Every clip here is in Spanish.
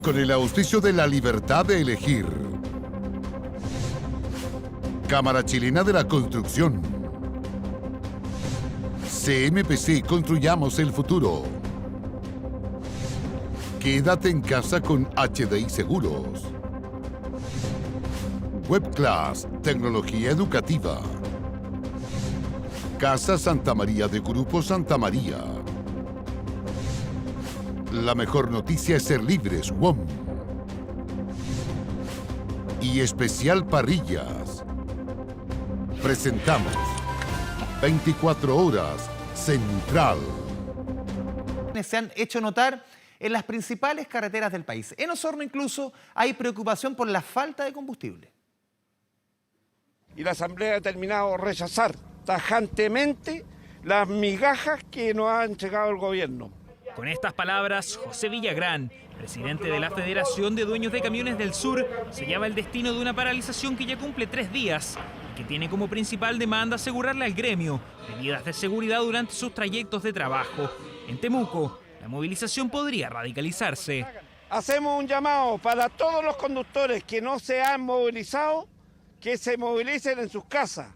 Con el auspicio de la libertad de elegir. Cámara Chilena de la Construcción. CMPC, construyamos el futuro. Quédate en casa con HDI Seguros. Webclass, tecnología educativa. Casa Santa María de Grupo Santa María. La mejor noticia es ser libres, WOM. Y Especial Parrillas. Presentamos 24 horas Central. Se han hecho notar en las principales carreteras del país. En Osorno incluso hay preocupación por la falta de combustible. Y la Asamblea ha determinado rechazar tajantemente las migajas que nos ha entregado el gobierno. Con estas palabras, José Villagrán, presidente de la Federación de Dueños de Camiones del Sur, sellaba el destino de una paralización que ya cumple 3 días y que tiene como principal demanda asegurarle al gremio medidas de seguridad durante sus trayectos de trabajo. En Temuco, la movilización podría radicalizarse. Hacemos un llamado para todos los conductores que no se han movilizado, que se movilicen en sus casas,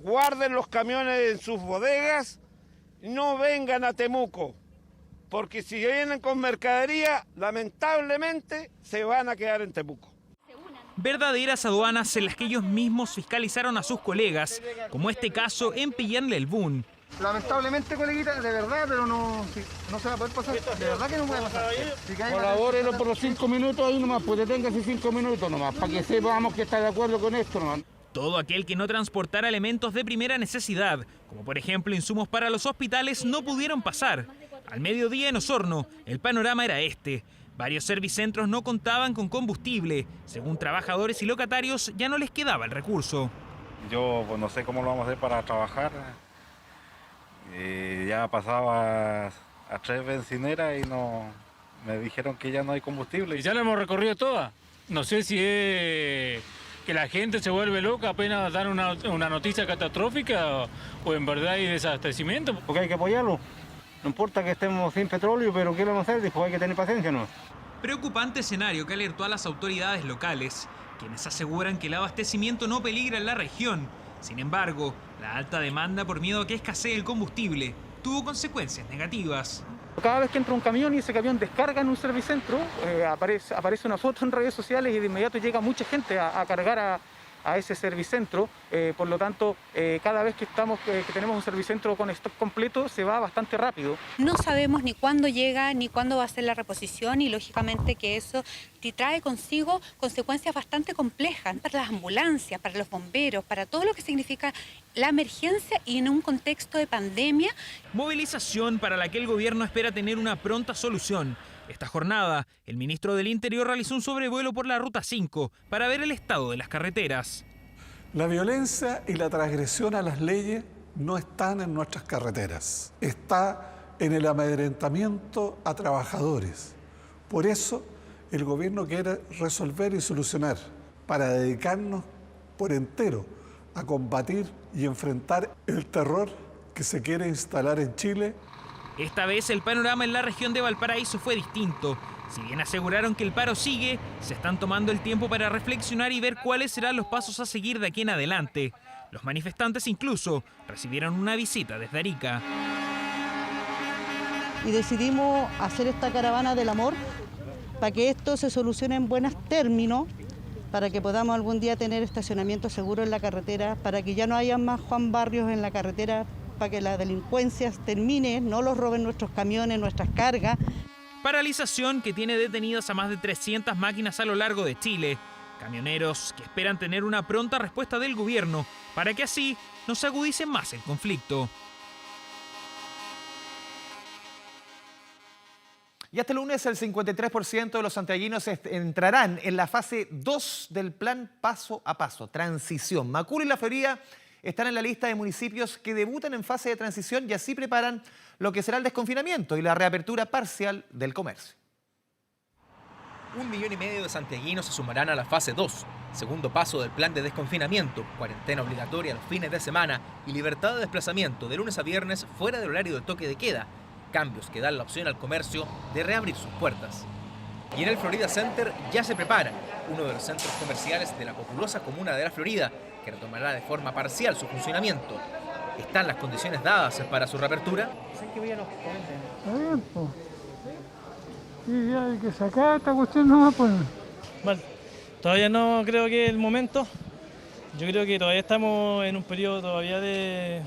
guarden los camiones en sus bodegas, no vengan a Temuco. Porque si vienen con mercadería, lamentablemente se van a quedar en Temuco. Verdaderas aduanas en las que ellos mismos fiscalizaron a sus colegas, como este caso en Pillanle-el-Bun. Lamentablemente, coleguita, de verdad, pero no se va a poder pasar. De verdad que no puede pasar. Colabórelo por los 5 minutos ahí nomás, pues deténgase 5 minutos nomás, para que sepamos que está de acuerdo con esto nomás. Todo aquel que no transportara elementos de primera necesidad, como por ejemplo insumos para los hospitales, no pudieron pasar. Al mediodía en Osorno, el panorama era este. Varios servicentros no contaban con combustible. Según trabajadores y locatarios, ya no les quedaba el recurso. Yo pues, no sé cómo lo vamos a hacer para trabajar. Ya pasaba a 3 bencineras y me dijeron que ya no hay combustible. Y ya lo hemos recorrido toda. No sé si es que la gente se vuelve loca apenas dan una noticia catastrófica o en verdad hay desabastecimiento. Porque hay que apoyarlo. No importa que estemos sin petróleo, pero ¿qué le vamos a hacer? Dijo, hay que tener paciencia, ¿no? Preocupante escenario que alertó a las autoridades locales, quienes aseguran que el abastecimiento no peligra en la región. Sin embargo, la alta demanda por miedo a que escasee el combustible tuvo consecuencias negativas. Cada vez que entra un camión y ese camión descarga en un servicentro, aparece una foto en redes sociales y de inmediato llega mucha gente a cargar a ese servicentro. Por lo tanto, cada vez que tenemos un servicentro con stock completo, se va bastante rápido. No sabemos ni cuándo llega ni cuándo va a ser la reposición y lógicamente que eso trae consigo consecuencias bastante complejas para las ambulancias, para los bomberos, para todo lo que significa la emergencia y en un contexto de pandemia. Movilización para la que el gobierno espera tener una pronta solución. Esta jornada, el ministro del Interior realizó un sobrevuelo por la Ruta 5 para ver el estado de las carreteras. La violencia y la transgresión a las leyes no están en nuestras carreteras. Está en el amedrentamiento a trabajadores. Por eso, el gobierno quiere resolver y solucionar para dedicarnos por entero a combatir y enfrentar el terror que se quiere instalar en Chile. Esta vez el panorama en la región de Valparaíso fue distinto. Si bien aseguraron que el paro sigue, se están tomando el tiempo para reflexionar y ver cuáles serán los pasos a seguir de aquí en adelante. Los manifestantes incluso recibieron una visita desde Arica. Y decidimos hacer esta caravana del amor para que esto se solucione en buenos términos, para que podamos algún día tener estacionamiento seguro en la carretera, para que ya no haya más Juan Barrios en la carretera, para que la delincuencia termine, no los roben nuestros camiones, nuestras cargas. Paralización que tiene detenidas a más de 300 máquinas a lo largo de Chile. Camioneros que esperan tener una pronta respuesta del gobierno para que así no se agudice más el conflicto. Y este lunes el 53% de los santiaguinos entrarán en la fase 2 del plan Paso a Paso, Transición. Macul y La Florida están en la lista de municipios que debutan en fase de transición y así preparan lo que será el desconfinamiento y la reapertura parcial del comercio. 1,5 millones de santiaguinos se sumarán a la fase 2, segundo paso del plan de desconfinamiento, cuarentena obligatoria los fines de semana y libertad de desplazamiento de lunes a viernes fuera del horario de toque de queda, cambios que dan la opción al comercio de reabrir sus puertas. Y en el Florida Center ya se prepara, uno de los centros comerciales de la populosa comuna de La Florida, que retomará de forma parcial su funcionamiento. ¿Están las condiciones dadas para su reapertura? Sí, hay que sacar esta cuestión nomás, pues. Vale, todavía no creo que es el momento. Yo creo que todavía estamos en un periodo todavía de...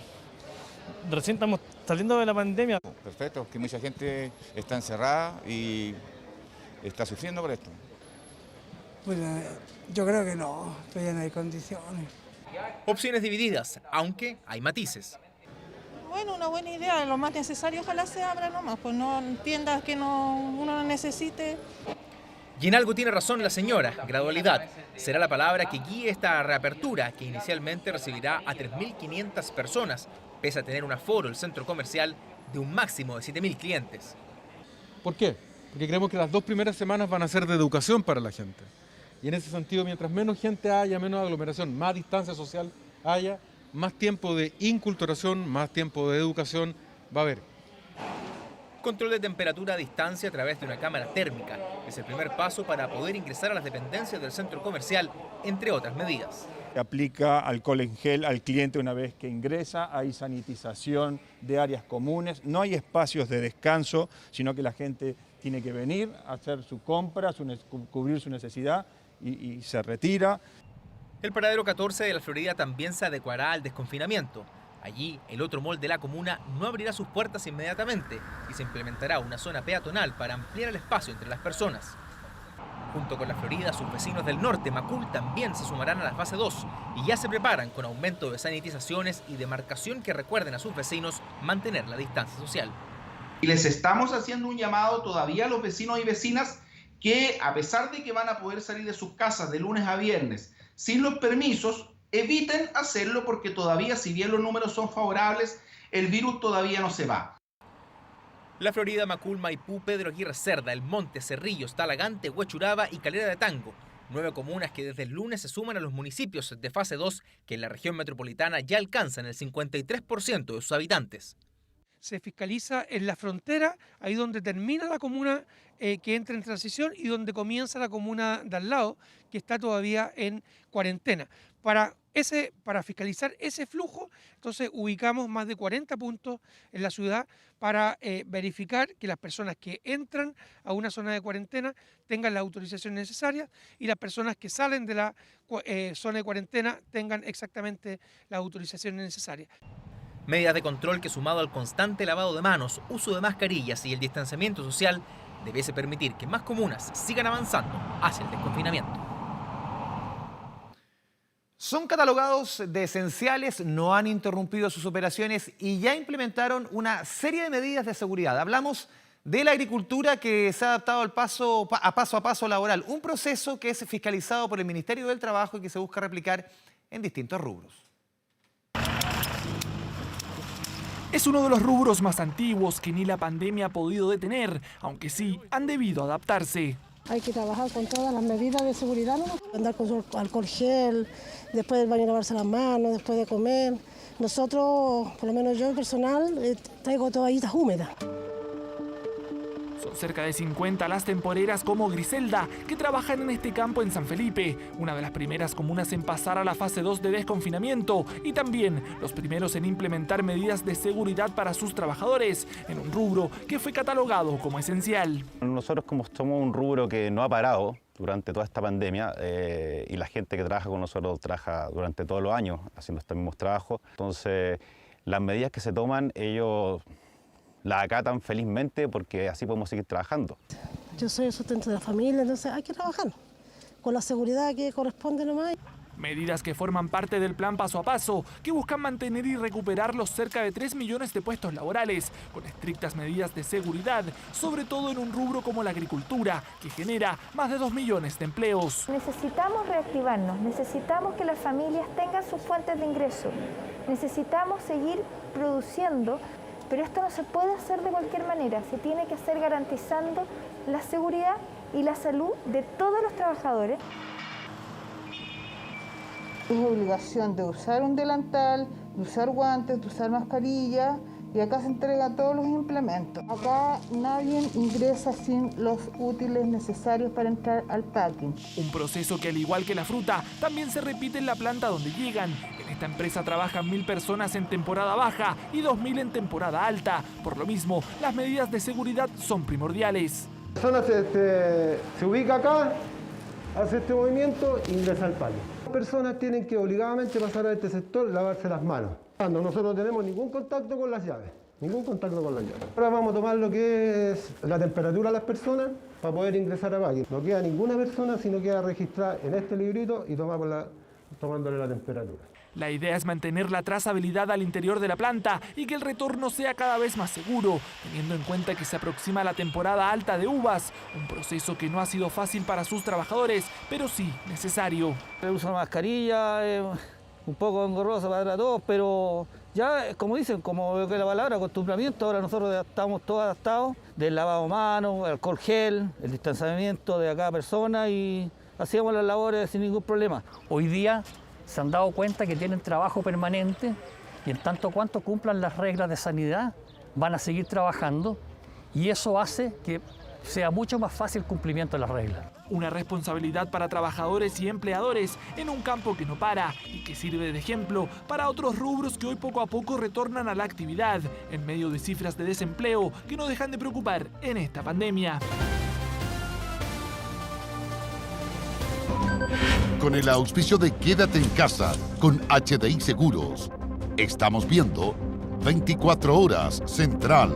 Recién estamos saliendo de la pandemia. Perfecto, que mucha gente está encerrada y está sufriendo por esto. Pues yo creo que no, todavía no hay condiciones. Opciones divididas, aunque hay matices. Bueno, una buena idea, lo más necesario ojalá se abra nomás, pues no tiendas que uno no necesite. Y en algo tiene razón la señora, gradualidad. Será la palabra que guíe esta reapertura, que inicialmente recibirá a 3.500 personas, pese a tener un aforo el centro comercial de un máximo de 7.000 clientes. ¿Por qué? Porque creemos que las 2 primeras semanas van a ser de educación para la gente. Y en ese sentido, mientras menos gente haya, menos aglomeración, más distancia social haya, más tiempo de inculturación, más tiempo de educación va a haber. Control de temperatura a distancia a través de una cámara térmica es el primer paso para poder ingresar a las dependencias del centro comercial, entre otras medidas. Aplica alcohol en gel al cliente una vez que ingresa, hay sanitización de áreas comunes, no hay espacios de descanso, sino que la gente tiene que venir a hacer su compra, cubrir su necesidad y se retira. El paradero 14 de La Florida también se adecuará al desconfinamiento. Allí, el otro mall de la comuna no abrirá sus puertas inmediatamente y se implementará una zona peatonal para ampliar el espacio entre las personas. Junto con La Florida, sus vecinos del norte, Macul, también se sumarán a la fase 2 y ya se preparan con aumento de sanitizaciones y demarcación que recuerden a sus vecinos mantener la distancia social. Y les estamos haciendo un llamado todavía a los vecinos y vecinas que, a pesar de que van a poder salir de sus casas de lunes a viernes sin los permisos, eviten hacerlo porque todavía, si bien los números son favorables, el virus todavía no se va. La Florida, Macul, Maipú, Pedro Aguirre Cerda, El Monte, Cerrillos, Talagante, Huechuraba y Calera de Tango. 9 comunas que desde el lunes se suman a los municipios de fase 2 que en la región metropolitana ya alcanzan el 53% de sus habitantes. Se fiscaliza en la frontera, ahí donde termina la comuna que entra en transición y donde comienza la comuna de al lado, que está todavía en cuarentena. Para fiscalizar ese flujo, entonces ubicamos más de 40 puntos en la ciudad para verificar que las personas que entran a una zona de cuarentena tengan las autorizaciones necesarias y las personas que salen de la zona de cuarentena tengan exactamente las autorizaciones necesarias. Medidas de control que, sumado al constante lavado de manos, uso de mascarillas y el distanciamiento social, debiese permitir que más comunas sigan avanzando hacia el desconfinamiento. Son catalogados de esenciales, no han interrumpido sus operaciones y ya implementaron una serie de medidas de seguridad. Hablamos de la agricultura que se ha adaptado al paso a paso laboral, un proceso que es fiscalizado por el Ministerio del Trabajo y que se busca replicar en distintos rubros. Es uno de los rubros más antiguos que ni la pandemia ha podido detener, aunque sí han debido adaptarse. Hay que trabajar con todas las medidas de seguridad, ¿no? Andar con su alcohol gel, después del baño lavarse las manos, después de comer. Nosotros, por lo menos yo en personal, traigo toallitas húmedas. Son cerca de 50 las temporeras como Griselda, que trabajan en este campo en San Felipe, una de las primeras comunas en pasar a la fase 2 de desconfinamiento y también los primeros en implementar medidas de seguridad para sus trabajadores, en un rubro que fue catalogado como esencial. Nosotros, como somos un rubro que no ha parado durante toda esta pandemia y la gente que trabaja con nosotros trabaja durante todos los años haciendo estos mismos trabajos, entonces las medidas que se toman ellos la acatan felizmente porque así podemos seguir trabajando. Yo soy el sustento de la familia, entonces hay que trabajar con la seguridad que corresponde nomás. Medidas que forman parte del plan paso a paso, que buscan mantener y recuperar los cerca de 3 millones de puestos laborales, con estrictas medidas de seguridad, sobre todo en un rubro como la agricultura, que genera más de 2 millones de empleos. Necesitamos reactivarnos, necesitamos que las familias tengan sus fuentes de ingreso, necesitamos seguir produciendo. Pero esto no se puede hacer de cualquier manera, se tiene que hacer garantizando la seguridad y la salud de todos los trabajadores. Es obligación de usar un delantal, de usar guantes, de usar mascarilla y acá se entregan todos los implementos. Acá nadie ingresa sin los útiles necesarios para entrar al packing. Un proceso que, al igual que la fruta, también se repite en la planta donde llegan. En esta empresa trabajan 1000 personas en temporada baja y 2000 en temporada alta. Por lo mismo, las medidas de seguridad son primordiales. La persona se ubica acá, hace este movimiento e ingresa al palo. Las personas tienen que obligadamente pasar a este sector, lavarse las manos. Nosotros no tenemos ningún contacto con las llaves, Ahora vamos a tomar lo que es la temperatura de las personas para poder ingresar a packing. No queda ninguna persona, sino queda registrada en este librito y tomándole la temperatura. La idea es mantener la trazabilidad al interior de la planta y que el retorno sea cada vez más seguro, teniendo en cuenta que se aproxima la temporada alta de uvas, un proceso que no ha sido fácil para sus trabajadores, pero sí necesario. Usa mascarilla, un poco engorrosa para todos, pero ya, como dicen, como veo que la palabra, acostumbramiento, ahora nosotros estamos todos adaptados, del lavado de manos, alcohol gel, el distanciamiento de cada persona y hacíamos las labores sin ningún problema. Hoy día se han dado cuenta que tienen trabajo permanente y en tanto cuanto cumplan las reglas de sanidad van a seguir trabajando y eso hace que sea mucho más fácil el cumplimiento de las reglas. Una responsabilidad para trabajadores y empleadores en un campo que no para y que sirve de ejemplo para otros rubros que hoy poco a poco retornan a la actividad en medio de cifras de desempleo que no dejan de preocupar en esta pandemia. Con el auspicio de Quédate en casa con HDI Seguros. Estamos viendo 24 Horas Central.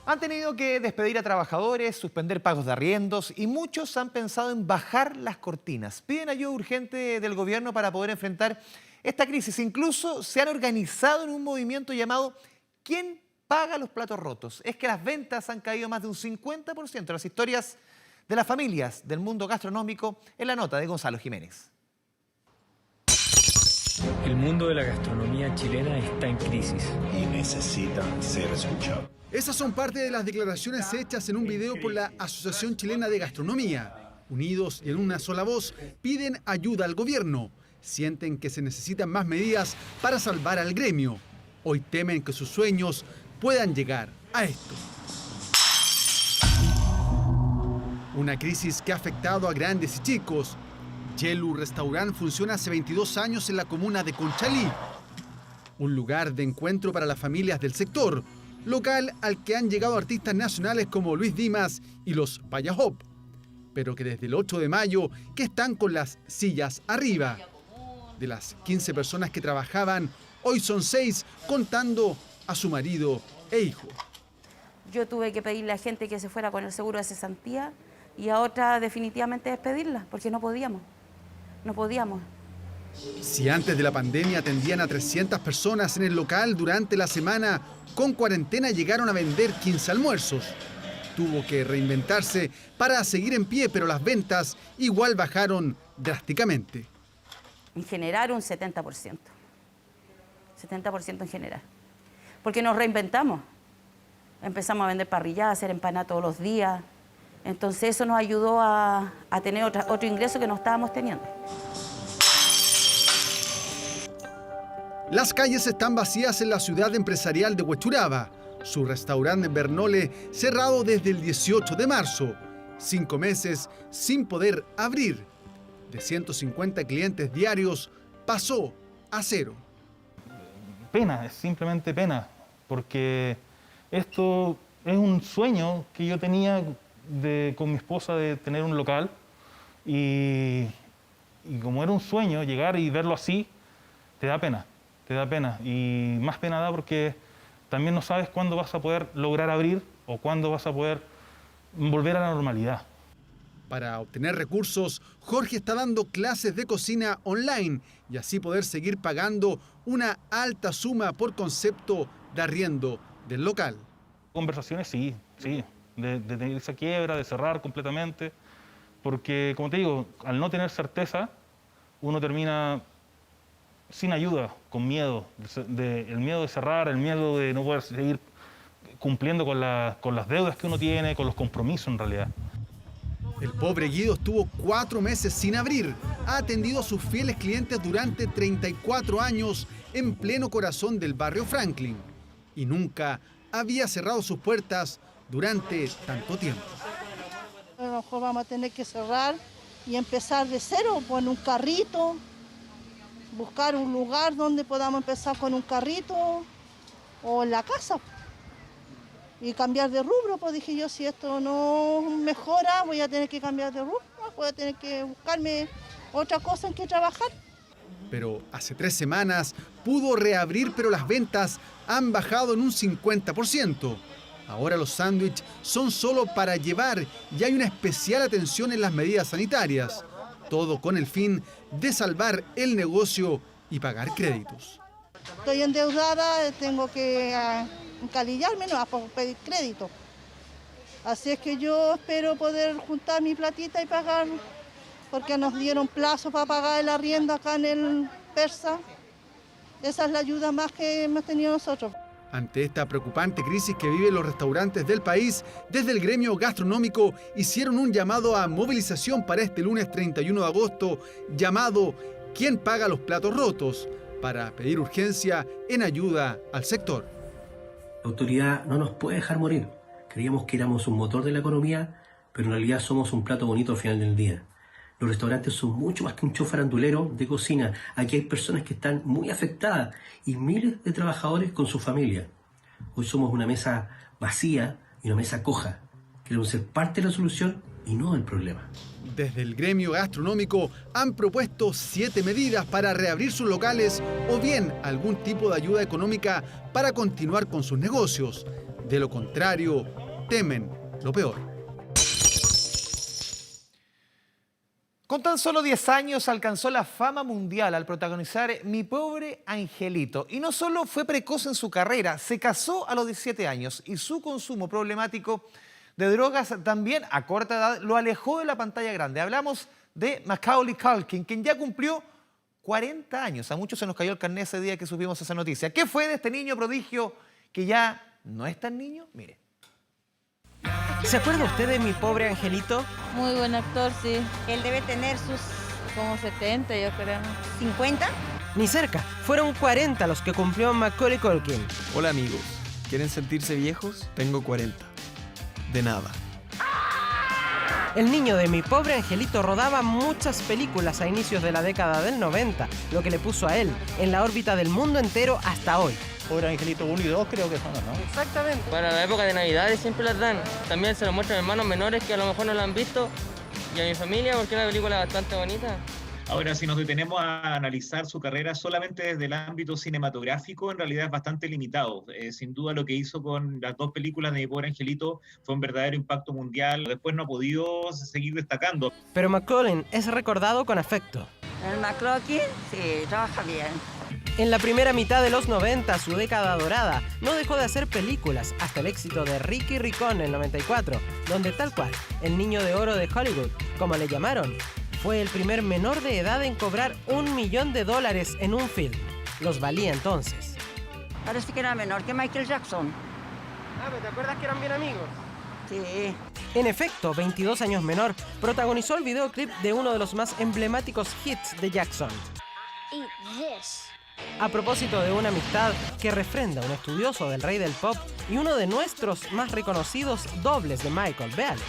Han tenido que despedir a trabajadores, suspender pagos de arriendos y muchos han pensado en bajar las cortinas. Piden ayuda urgente del gobierno para poder enfrentar esta crisis. Incluso se han organizado en un movimiento llamado ¿Quién paga los platos rotos? Es que las ventas han caído más de un 50%. Las historias de las familias del mundo gastronómico en la nota de Gonzalo Jiménez. El mundo de la gastronomía chilena está en crisis y necesita ser escuchado. Esas son parte de las declaraciones hechas en un video por la Asociación Chilena de Gastronomía. Unidos y en una sola voz, piden ayuda al gobierno. Sienten que se necesitan más medidas para salvar al gremio. Hoy temen que sus sueños puedan llegar a esto. Una crisis que ha afectado a grandes y chicos. Yelu Restaurant funciona hace 22 años en la comuna de Conchalí. Un lugar de encuentro para las familias del sector. Local al que han llegado artistas nacionales como Luis Dimas y los Payahop. Pero que desde el 8 de mayo que están con las sillas arriba. De las 15 personas que trabajaban, hoy son 6, contando a su marido e hijo. Yo tuve que pedirle a gente que se fuera con el seguro de cesantía y a otra definitivamente despedirla, porque no podíamos. Si antes de la pandemia atendían a 300 personas en el local durante la semana, con cuarentena llegaron a vender 15 almuerzos. Tuvo que reinventarse para seguir en pie, pero las ventas igual bajaron drásticamente. En general un 70%. 70% en general. Porque nos reinventamos. Empezamos a vender parrilladas, a hacer empanadas todos los días. Entonces eso nos ayudó a tener otro ingreso que no estábamos teniendo. Las calles están vacías en la ciudad empresarial de Huechuraba. Su restaurante Bernole cerrado desde el 18 de marzo. 5 meses sin poder abrir. De 150 clientes diarios pasó a 0. Pena, es simplemente pena, porque esto es un sueño que yo tenía con mi esposa de tener un local y como era un sueño, llegar y verlo así, te da pena y más pena da porque también no sabes cuándo vas a poder lograr abrir o cuándo vas a poder volver a la normalidad. Para obtener recursos, Jorge está dando clases de cocina online y así poder seguir pagando una alta suma por concepto de arriendo del local. Conversaciones sí, de tener esa quiebra, de cerrar completamente, porque como te digo, al no tener certeza, uno termina sin ayuda, con miedo, el miedo de cerrar, el miedo de no poder seguir cumpliendo con las deudas que uno tiene, con los compromisos en realidad. El pobre Guido estuvo 4 meses sin abrir. Ha atendido a sus fieles clientes durante 34 años en pleno corazón del barrio Franklin. Y nunca había cerrado sus puertas durante tanto tiempo. A lo mejor vamos a tener que cerrar y empezar de cero, con un carrito, buscar un lugar donde podamos empezar con un carrito o en la casa y cambiar de rubro. Pues dije yo, si esto no mejora, voy a tener que cambiar de rubro, voy a tener que buscarme otra cosa en que trabajar. Pero hace 3 semanas pudo reabrir, pero las ventas han bajado en un 50%. Ahora los sándwiches son solo para llevar y hay una especial atención en las medidas sanitarias. Todo con el fin de salvar el negocio y pagar créditos. Estoy endeudada, tengo que encalillarme, no, para pedir crédito. Así es que yo espero poder juntar mi platita y pagar, porque nos dieron plazo para pagar el arriendo acá en el Persa. Esa es la ayuda más que hemos tenido nosotros. Ante esta preocupante crisis que viven los restaurantes del país, desde el gremio gastronómico hicieron un llamado a movilización para este lunes 31 de agosto, llamado ¿Quién paga los platos rotos?, para pedir urgencia en ayuda al sector. La autoridad no nos puede dejar morir. Creíamos que éramos un motor de la economía, pero en realidad somos un plato bonito al final del día. Los restaurantes son mucho más que un show farandulero de cocina. Aquí hay personas que están muy afectadas y miles de trabajadores con su familia. Hoy somos una mesa vacía y una mesa coja. Queremos ser parte de la solución y no del problema. Desde el gremio gastronómico han propuesto 7 medidas para reabrir sus locales o bien algún tipo de ayuda económica para continuar con sus negocios. De lo contrario, temen lo peor. Con tan solo 10 años alcanzó la fama mundial al protagonizar Mi pobre angelito. Y no solo fue precoz en su carrera, se casó a los 17 años y su consumo problemático de drogas también a corta edad lo alejó de la pantalla grande. Hablamos de Macaulay Culkin, quien ya cumplió 40 años. A muchos se nos cayó el carnet ese día que supimos esa noticia. ¿Qué fue de este niño prodigio que ya no es tan niño? Mire. ¿Se acuerda usted de Mi pobre angelito? Muy buen actor, sí. Él debe tener sus... como 70, yo creo. ¿50? Ni cerca. Fueron 40 los que cumplió Macaulay Culkin. Hola amigos. ¿Quieren sentirse viejos? Tengo 40. De nada. El niño de Mi pobre angelito rodaba muchas películas a inicios de la década del 90, lo que le puso a él en la órbita del mundo entero hasta hoy. Pobre Angelito 1 y 2 creo que son, ¿no? Exactamente. Para la época de Navidades siempre las dan. También se lo muestran a hermanos menores que a lo mejor no la han visto. Y a mi familia porque es una película bastante bonita. Ahora, si nos detenemos a analizar su carrera solamente desde el ámbito cinematográfico, en realidad es bastante limitado. Sin duda lo que hizo con las 2 películas de Mi pobre angelito fue un verdadero impacto mundial. Después no ha podido seguir destacando. Pero Macaulay es recordado con afecto. El Macaulay, sí, trabaja bien. En la primera mitad de los 90, su década dorada, no dejó de hacer películas hasta el éxito de Ricky Ricón en el 94, donde tal cual, el niño de oro de Hollywood, como le llamaron, fue el primer menor de edad en cobrar $1 millón en un film. Los valía entonces. Parece que era menor que Michael Jackson. ¿Te acuerdas que eran bien amigos? Sí. En efecto, 22 años menor, protagonizó el videoclip de uno de los más emblemáticos hits de Jackson. Eat this. A propósito de una amistad que refrenda un estudioso del rey del pop y uno de nuestros más reconocidos dobles de Michael, véale.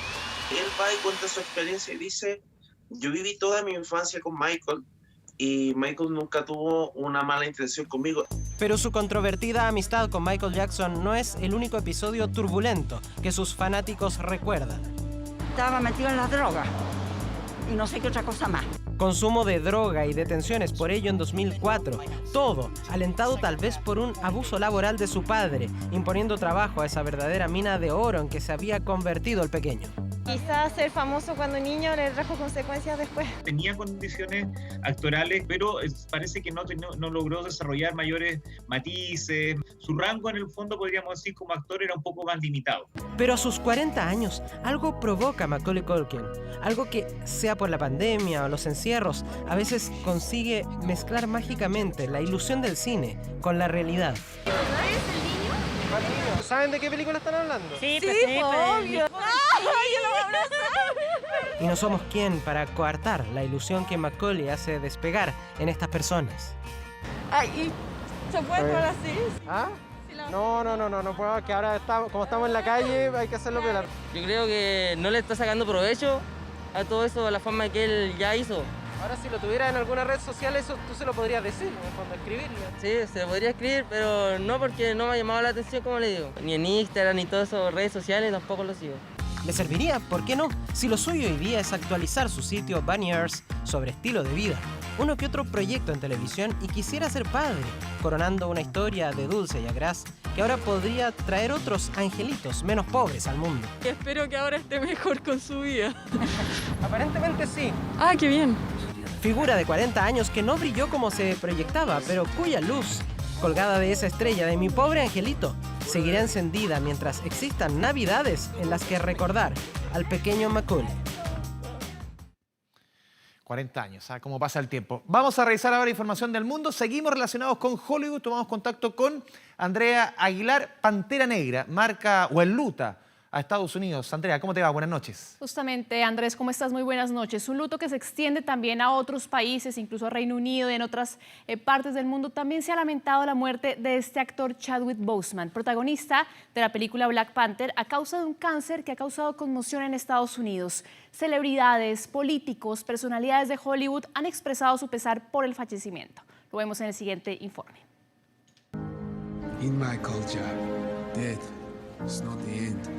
Él va y cuenta su experiencia y dice, yo viví toda mi infancia con Michael y Michael nunca tuvo una mala intención conmigo. Pero su controvertida amistad con Michael Jackson no es el único episodio turbulento que sus fanáticos recuerdan. Estaba metido en las drogas y no sé qué otra cosa más. Consumo de droga y detenciones por ello en 2004. Todo alentado tal vez por un abuso laboral de su padre, imponiendo trabajo a esa verdadera mina de oro en que se había convertido el pequeño. Quizás ser famoso cuando niño le trajo consecuencias después. Tenía condiciones actorales, pero parece que no logró desarrollar mayores matices. Su rango, en el fondo, podríamos decir, como actor era un poco más limitado. Pero a sus 40 años, algo provoca Macaulay Culkin. Algo que, sea por la pandemia o los encierros, a veces consigue mezclar mágicamente la ilusión del cine con la realidad. ¿Saben de qué película están hablando? Sí, pues, obvio. ¡Ay, yo lo voy a abrazar! Y no somos quien para coartar la ilusión que Macaulay hace despegar en estas personas. Ay, ¿se puede jugar así? ¿Ah? No puedo, que ahora como estamos en la calle hay que hacerlo pelar. Yo creo que no le está sacando provecho a todo eso, a la fama que él ya hizo. Ahora si lo tuviera en alguna red social, eso tú se lo podrías decir, ¿no? Cuando escribirlo. Sí, se lo podría escribir, pero no porque no me ha llamado la atención, como le digo. Ni en Instagram, ni todas esas redes sociales, tampoco lo sigo. ¿Le serviría? ¿Por qué no? Si lo suyo hoy día es actualizar su sitio Bunny Earth sobre estilo de vida, uno que otro proyecto en televisión y quisiera ser padre, coronando una historia de Dulce y Agraz que ahora podría traer otros angelitos menos pobres al mundo. Espero que ahora esté mejor con su vida. Aparentemente sí. Ah, qué bien. Figura de 40 años que no brilló como se proyectaba, pero cuya luz, colgada de esa estrella de mi pobre angelito, seguirá encendida mientras existan navidades en las que recordar al pequeño Macaulay. 40 años, ¿sabes cómo pasa el tiempo? Vamos a revisar ahora información del mundo. Seguimos relacionados con Hollywood. Tomamos contacto con Andrea Aguilar. Pantera Negra marca o enluta a Estados Unidos. Andrea, ¿cómo te va? Buenas noches. Justamente, Andrés, ¿cómo estás? Muy buenas noches. Un luto que se extiende también a otros países, incluso a Reino Unido y en otras partes del mundo. También se ha lamentado la muerte de este actor Chadwick Boseman, protagonista de la película Black Panther, a causa de un cáncer que ha causado conmoción en Estados Unidos. Celebridades, políticos, personalidades de Hollywood han expresado su pesar por el fallecimiento. Lo vemos en el siguiente informe. In my culture, death is not the end.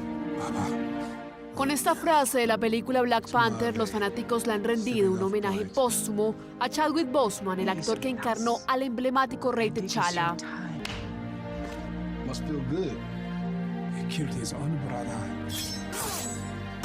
Con esta frase de la película Black Panther, los fanáticos le han rendido un homenaje póstumo a Chadwick Boseman, el actor que encarnó al emblemático rey T'Challa.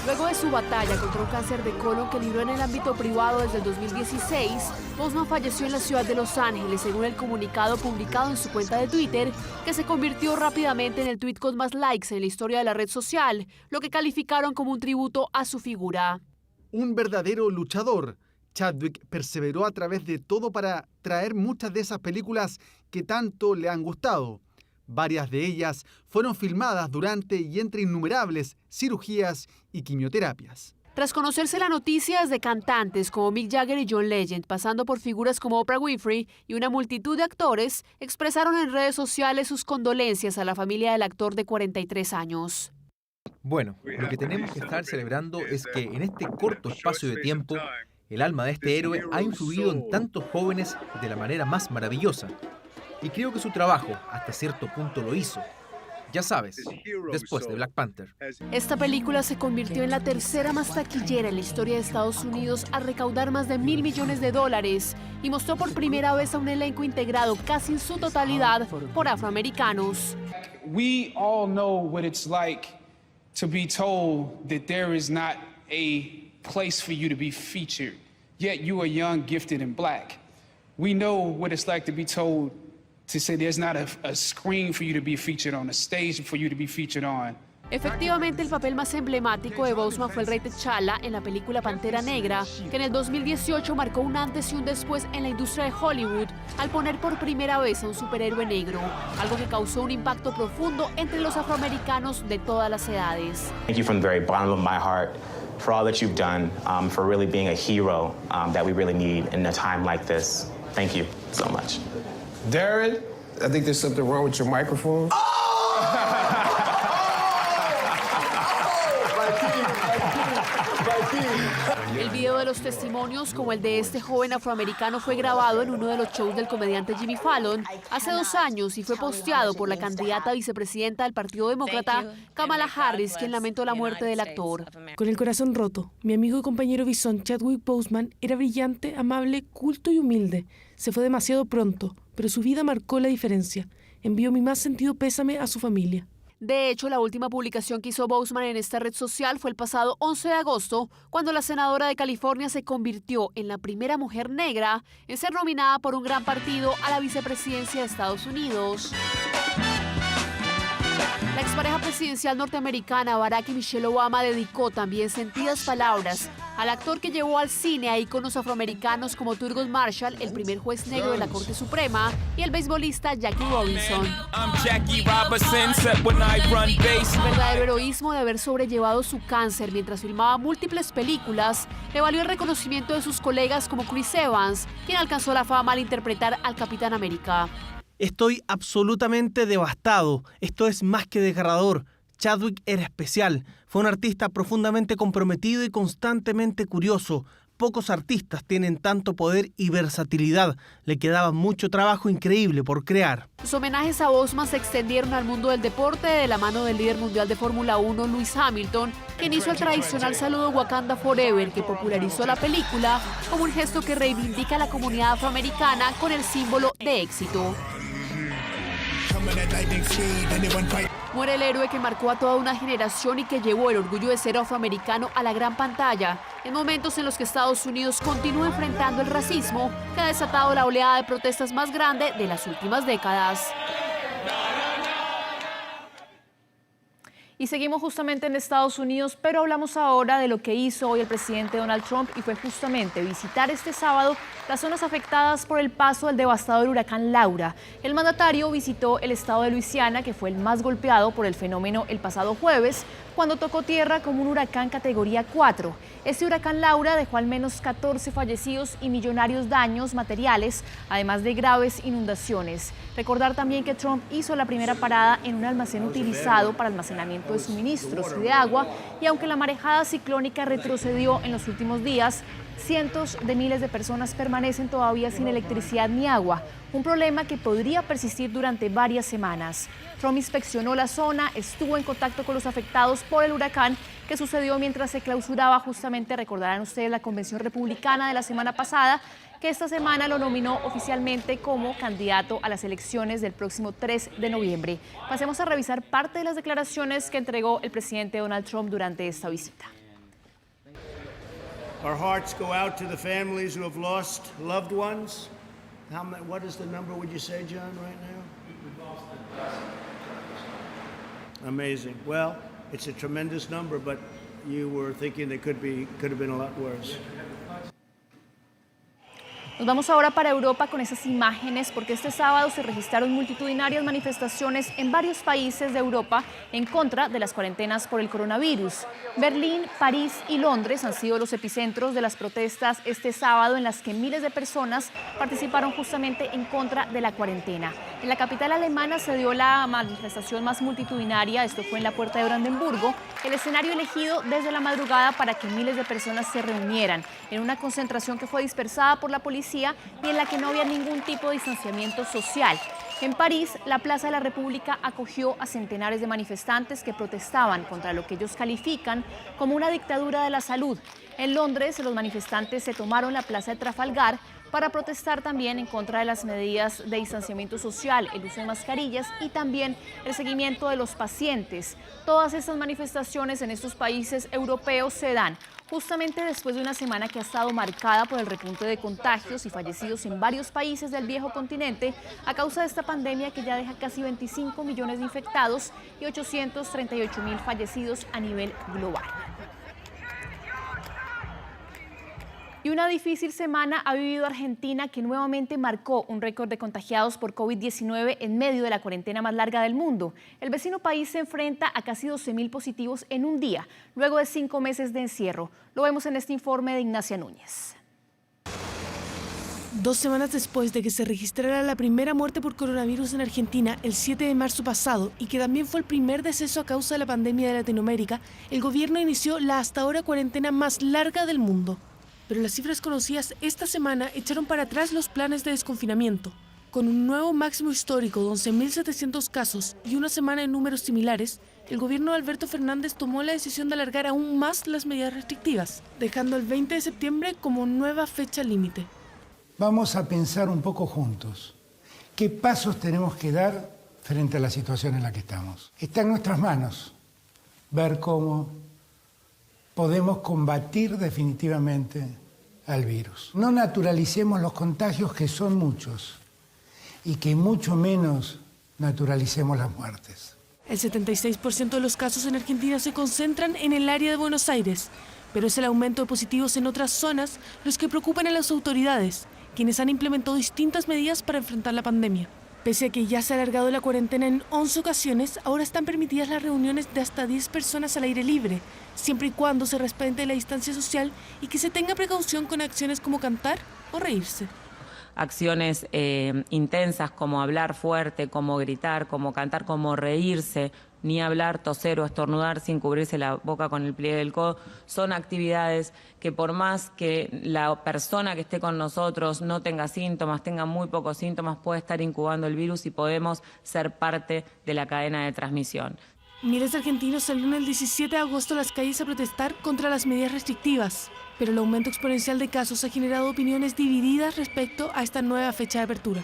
Luego de su batalla contra un cáncer de colon que libró en el ámbito privado desde el 2016, Boseman falleció en la ciudad de Los Ángeles, según el comunicado publicado en su cuenta de Twitter, que se convirtió rápidamente en el tuit con más likes en la historia de la red social, lo que calificaron como un tributo a su figura. Un verdadero luchador, Chadwick perseveró a través de todo para traer muchas de esas películas que tanto le han gustado. Varias de ellas fueron filmadas durante y entre innumerables cirugías y quimioterapias. Tras conocerse la noticia, desde cantantes como Mick Jagger y John Legend, pasando por figuras como Oprah Winfrey y una multitud de actores, expresaron en redes sociales sus condolencias a la familia del actor de 43 años. Bueno, lo que tenemos que estar celebrando es que en este corto espacio de tiempo, el alma de este héroe ha influido en tantos jóvenes de la manera más maravillosa. Y creo que su trabajo, hasta cierto punto, lo hizo. Ya sabes, después de Black Panther. Esta película se convirtió en la tercera más taquillera en la historia de Estados Unidos al recaudar más de $1.000 millones y mostró por primera vez a un elenco integrado casi en su totalidad por afroamericanos. We all know what it's like to be told that there is not a place for you to be featured, yet you are young, gifted, and black. We know what it's like to be told to say there's not a screen for you to be featured on, a stage for you to be featured on. Efectivamente, el papel más emblemático de Boseman fue el rey T'Challa en la película Pantera Negra, que en el 2018 marcó un antes y un después en la industria de Hollywood al poner por primera vez a un superhéroe negro, algo que causó un impacto profundo entre los afroamericanos de todas las edades. Thank you from the very bottom of my heart for all that you've done, for really being a hero that we really need in a time like this. Thank you so much. Darren, I think there's something wrong with your microphone. El video de los testimonios, como el de este joven afroamericano, fue grabado en uno de los shows del comediante Jimmy Fallon hace 2 años y fue posteado por la candidata a vicepresidenta del Partido Demócrata, Kamala Harris, quien lamentó la muerte del actor. Con el corazón roto, mi amigo y compañero bisón Chadwick Boseman era brillante, amable, culto y humilde. Se fue demasiado pronto, pero su vida marcó la diferencia. Envío mi más sentido pésame a su familia. De hecho, la última publicación que hizo Boseman en esta red social fue el pasado 11 de agosto, cuando la senadora de California se convirtió en la primera mujer negra en ser nominada por un gran partido a la vicepresidencia de Estados Unidos. La expareja presidencial norteamericana Barack y Michelle Obama dedicó también sentidas palabras al actor que llevó al cine a íconos afroamericanos como Thurgood Marshall, el primer juez negro de la Corte Suprema, y el beisbolista Jackie Robinson. El verdadero heroísmo de haber sobrellevado su cáncer mientras filmaba múltiples películas le valió el reconocimiento de sus colegas como Chris Evans, quien alcanzó la fama al interpretar al Capitán América. Estoy absolutamente devastado. Esto es más que desgarrador. Chadwick era especial. Fue un artista profundamente comprometido y constantemente curioso. Pocos artistas tienen tanto poder y versatilidad. Le quedaba mucho trabajo increíble por crear. Los homenajes a Boseman se extendieron al mundo del deporte de la mano del líder mundial de Fórmula 1, Lewis Hamilton, quien hizo el tradicional saludo Wakanda Forever, que popularizó la película como un gesto que reivindica a la comunidad afroamericana con el símbolo de éxito. Muere el héroe que marcó a toda una generación y que llevó el orgullo de ser afroamericano a la gran pantalla, en momentos en los que Estados Unidos continúa enfrentando el racismo que ha desatado la oleada de protestas más grande de las últimas décadas. Y seguimos justamente en Estados Unidos, pero hablamos ahora de lo que hizo hoy el presidente Donald Trump y fue justamente visitar este sábado las zonas afectadas por el paso del devastador huracán Laura. El mandatario visitó el estado de Luisiana, que fue el más golpeado por el fenómeno el pasado jueves, cuando tocó tierra como un huracán categoría 4. Este huracán Laura dejó al menos 14 fallecidos y millonarios daños materiales, además de graves inundaciones. Recordar también que Trump hizo la primera parada en un almacén utilizado para almacenamiento de suministros y de agua, y aunque la marejada ciclónica retrocedió en los últimos días, cientos de miles de personas permanecen todavía sin electricidad ni agua, un problema que podría persistir durante varias semanas. Trump inspeccionó la zona, estuvo en contacto con los afectados por el huracán, que sucedió mientras se clausuraba justamente, recordarán ustedes, la convención republicana de la semana pasada, que esta semana lo nominó oficialmente como candidato a las elecciones del próximo 3 de noviembre. Pasemos a revisar parte de las declaraciones que entregó el presidente Donald Trump durante esta visita. Our hearts go out to the families who have lost loved ones. What is the number, would you say, John, right now? We've lost amazing. Well, it's a tremendous number, but you were thinking it could have been a lot worse. Nos vamos ahora para Europa con esas imágenes, porque este sábado se registraron multitudinarias manifestaciones en varios países de Europa en contra de las cuarentenas por el coronavirus. Berlín, París y Londres han sido los epicentros de las protestas este sábado, en las que miles de personas participaron justamente en contra de la cuarentena. En la capital alemana se dio la manifestación más multitudinaria, esto fue en la Puerta de Brandenburgo, el escenario elegido desde la madrugada para que miles de personas se reunieran en una concentración que fue dispersada por la policía y en la que no había ningún tipo de distanciamiento social. En París, la Plaza de la República acogió a centenares de manifestantes que protestaban contra lo que ellos califican como una dictadura de la salud. En Londres, los manifestantes se tomaron la Plaza de Trafalgar para protestar también en contra de las medidas de distanciamiento social, el uso de mascarillas y también el seguimiento de los pacientes. Todas estas manifestaciones en estos países europeos se dan justamente después de una semana que ha estado marcada por el repunte de contagios y fallecidos en varios países del viejo continente a causa de esta pandemia que ya deja casi 25 millones de infectados y 838.000 fallecidos a nivel global. Y una difícil semana ha vivido Argentina, que nuevamente marcó un récord de contagiados por COVID-19 en medio de la cuarentena más larga del mundo. El vecino país se enfrenta a casi 12.000 positivos en un día, luego de 5 meses de encierro. Lo vemos en este informe de Ignacia Núñez. 2 semanas después de que se registrara la primera muerte por coronavirus en Argentina el 7 de marzo pasado y que también fue el primer deceso a causa de la pandemia de Latinoamérica, el gobierno inició la hasta ahora cuarentena más larga del mundo. Pero las cifras conocidas esta semana echaron para atrás los planes de desconfinamiento. Con un nuevo máximo histórico de 11.700 casos y una semana en números similares, el gobierno de Alberto Fernández tomó la decisión de alargar aún más las medidas restrictivas, dejando el 20 de septiembre como nueva fecha límite. Vamos a pensar un poco juntos. ¿Qué pasos tenemos que dar frente a la situación en la que estamos? Está en nuestras manos ver cómo podemos combatir definitivamente al virus. No naturalicemos los contagios, que son muchos, y que mucho menos naturalicemos las muertes. El 76% de los casos en Argentina se concentran en el área de Buenos Aires, pero es el aumento de positivos en otras zonas los que preocupan a las autoridades, quienes han implementado distintas medidas para enfrentar la pandemia. Pese a que ya se ha alargado la cuarentena en 11 ocasiones, ahora están permitidas las reuniones de hasta 10 personas al aire libre, siempre y cuando se respete la distancia social y que se tenga precaución con acciones como cantar o reírse. Acciones intensas como hablar fuerte, como gritar, como cantar, como reírse, ni hablar, toser o estornudar sin cubrirse la boca con el pliegue del codo, son actividades que por más que la persona que esté con nosotros no tenga síntomas, tenga muy pocos síntomas, puede estar incubando el virus y podemos ser parte de la cadena de transmisión. Miles de argentinos salieron el 17 de agosto a las calles a protestar contra las medidas restrictivas, pero el aumento exponencial de casos ha generado opiniones divididas respecto a esta nueva fecha de apertura.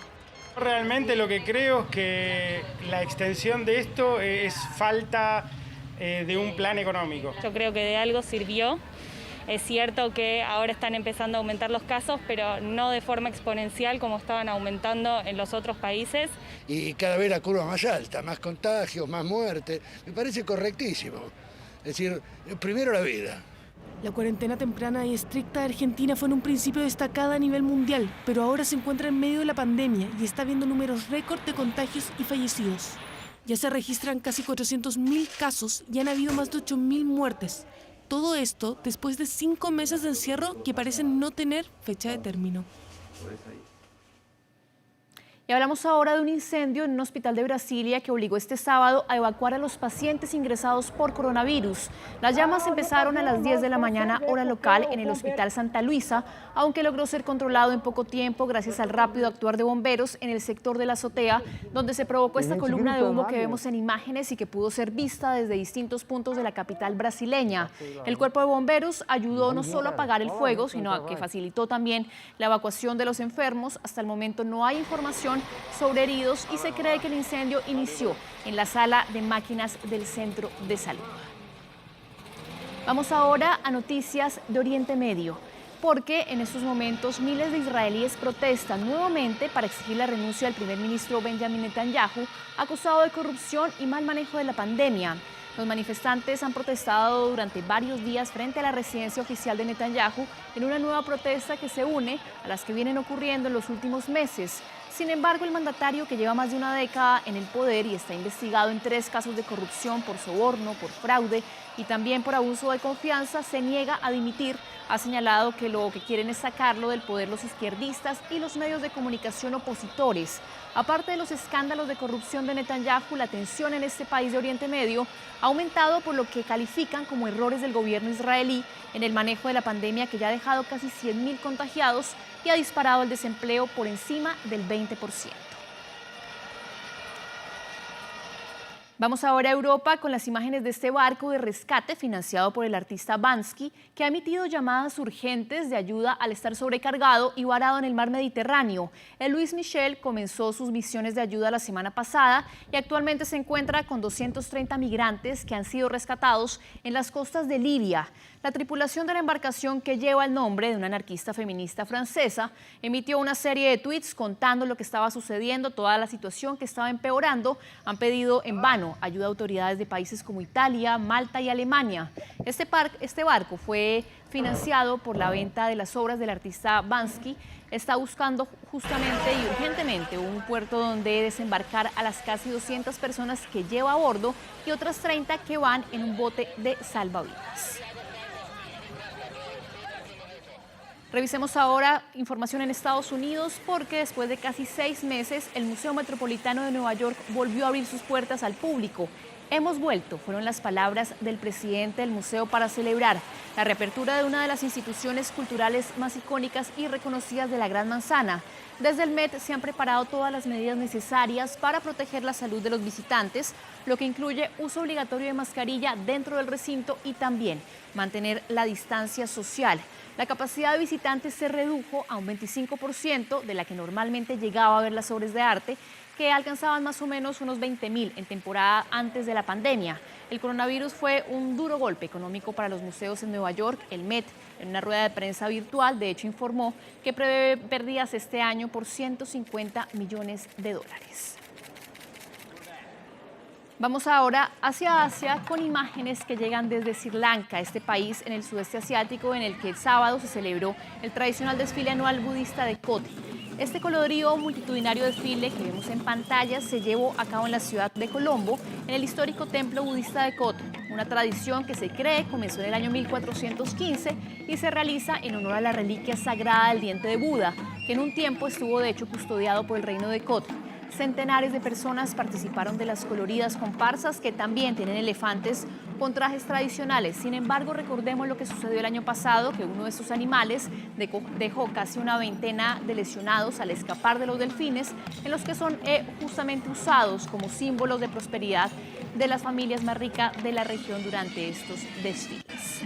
Realmente lo que creo es que la extensión de esto es falta de un plan económico. Yo creo que de algo sirvió. Es cierto que ahora están empezando a aumentar los casos, pero no de forma exponencial como estaban aumentando en los otros países. Y cada vez la curva más alta, más contagios, más muertes. Me parece correctísimo. Es decir, primero la vida. La cuarentena temprana y estricta de Argentina fue en un principio destacada a nivel mundial, pero ahora se encuentra en medio de la pandemia y está viendo números récord de contagios y fallecidos. Ya se registran casi 400.000 casos y han habido más de 8.000 muertes. Todo esto después de 5 meses de encierro que parecen no tener fecha de término. Y hablamos ahora de un incendio en un hospital de Brasilia que obligó este sábado a evacuar a los pacientes ingresados por coronavirus. Las llamas empezaron a las 10 de la mañana, hora local, en el Hospital Santa Luisa, aunque logró ser controlado en poco tiempo gracias al rápido actuar de bomberos en el sector de la azotea, donde se provocó esta columna de humo que vemos en imágenes y que pudo ser vista desde distintos puntos de la capital brasileña. El cuerpo de bomberos ayudó no solo a apagar el fuego, sino a que facilitó también la evacuación de los enfermos. Hasta el momento no hay información sobre heridos y se cree que el incendio inició en la sala de máquinas del centro de salud. Vamos ahora a noticias de Oriente Medio, porque en estos momentos miles de israelíes protestan nuevamente para exigir la renuncia del primer ministro Benjamin Netanyahu, acusado de corrupción y mal manejo de la pandemia. Los manifestantes han protestado durante varios días frente a la residencia oficial de Netanyahu en una nueva protesta que se une a las que vienen ocurriendo en los últimos meses. Sin embargo, el mandatario, que lleva más de una década en el poder y está investigado en 3 casos de corrupción por soborno, por fraude y también por abuso de confianza, se niega a dimitir. Ha señalado que lo que quieren es sacarlo del poder los izquierdistas y los medios de comunicación opositores. Aparte de los escándalos de corrupción de Netanyahu, la tensión en este país de Oriente Medio ha aumentado por lo que califican como errores del gobierno israelí en el manejo de la pandemia, que ya ha dejado casi 100.000 contagiados y ha disparado el desempleo por encima del 20%. Vamos ahora a Europa con las imágenes de este barco de rescate financiado por el artista Bansky, que ha emitido llamadas urgentes de ayuda al estar sobrecargado y varado en el mar Mediterráneo. El Louis Michel comenzó sus misiones de ayuda la semana pasada y actualmente se encuentra con 230 migrantes que han sido rescatados en las costas de Libia. La tripulación de la embarcación, que lleva el nombre de una anarquista feminista francesa, emitió una serie de tweets contando lo que estaba sucediendo, toda la situación que estaba empeorando. Han pedido en vano ayuda a autoridades de países como Italia, Malta y Alemania. Este barco fue financiado por la venta de las obras del artista Bansky. Está buscando justamente y urgentemente un puerto donde desembarcar a las casi 200 personas que lleva a bordo y otras 30 que van en un bote de salvavidas. Revisemos ahora información en Estados Unidos, porque después de casi 6 meses, el Museo Metropolitano de Nueva York volvió a abrir sus puertas al público. Hemos vuelto, fueron las palabras del presidente del museo para celebrar la reapertura de una de las instituciones culturales más icónicas y reconocidas de la Gran Manzana. Desde el Met se han preparado todas las medidas necesarias para proteger la salud de los visitantes, lo que incluye uso obligatorio de mascarilla dentro del recinto y también mantener la distancia social. La capacidad de visitantes se redujo a un 25% de la que normalmente llegaba a ver las obras de arte, que alcanzaban más o menos unos 20.000 en temporada antes de la pandemia. El coronavirus fue un duro golpe económico para los museos en Nueva York. El Met, en una rueda de prensa virtual, de hecho informó que prevé pérdidas este año por $150 millones. Vamos ahora hacia Asia con imágenes que llegan desde Sri Lanka, este país en el sudeste asiático en el que el sábado se celebró el tradicional desfile anual budista de Kotte. Este colorido multitudinario desfile que vemos en pantalla se llevó a cabo en la ciudad de Colombo, en el histórico templo budista de Kotte, una tradición que se cree comenzó en el año 1415 y se realiza en honor a la reliquia sagrada del diente de Buda, que en un tiempo estuvo de hecho custodiado por el reino de Kotte. Centenares de personas participaron de las coloridas comparsas que también tienen elefantes con trajes tradicionales. Sin embargo, recordemos lo que sucedió el año pasado, que uno de estos animales dejó casi una veintena de lesionados al escapar de los delfines, en los que son justamente usados como símbolos de prosperidad de las familias más ricas de la región durante estos desfiles.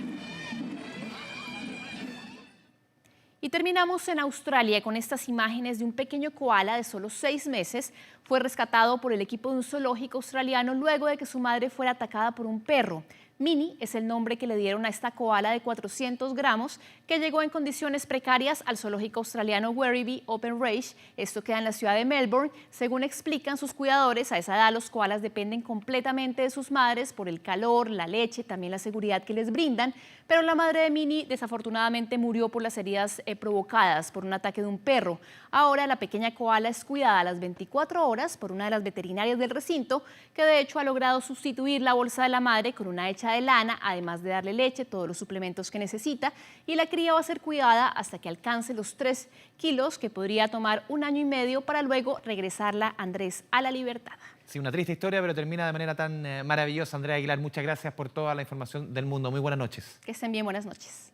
Y terminamos en Australia con estas imágenes de un pequeño koala de solo 6 meses. Fue rescatado por el equipo de un zoológico australiano luego de que su madre fuera atacada por un perro. Minnie es el nombre que le dieron a esta koala de 400 gramos que llegó en condiciones precarias al zoológico australiano Werribee Open Range. Esto queda en la ciudad de Melbourne. Según explican sus cuidadores, a esa edad los koalas dependen completamente de sus madres por el calor, la leche, también la seguridad que les brindan. Pero la madre de Minnie desafortunadamente murió por las heridas provocadas por un ataque de un perro. Ahora la pequeña koala es cuidada a las 24 horas por una de las veterinarias del recinto, que de hecho ha logrado sustituir la bolsa de la madre con una hecha de lana, además de darle leche, todos los suplementos que necesita, y la cría va a ser cuidada hasta que alcance los 3 kilos, que podría tomar 1 año y medio para luego regresarla, Andrés, a la libertad. Sí, una triste historia, pero termina de manera tan maravillosa. Andrea Aguilar, muchas gracias por toda la información del mundo. Muy buenas noches. Que estén bien, buenas noches.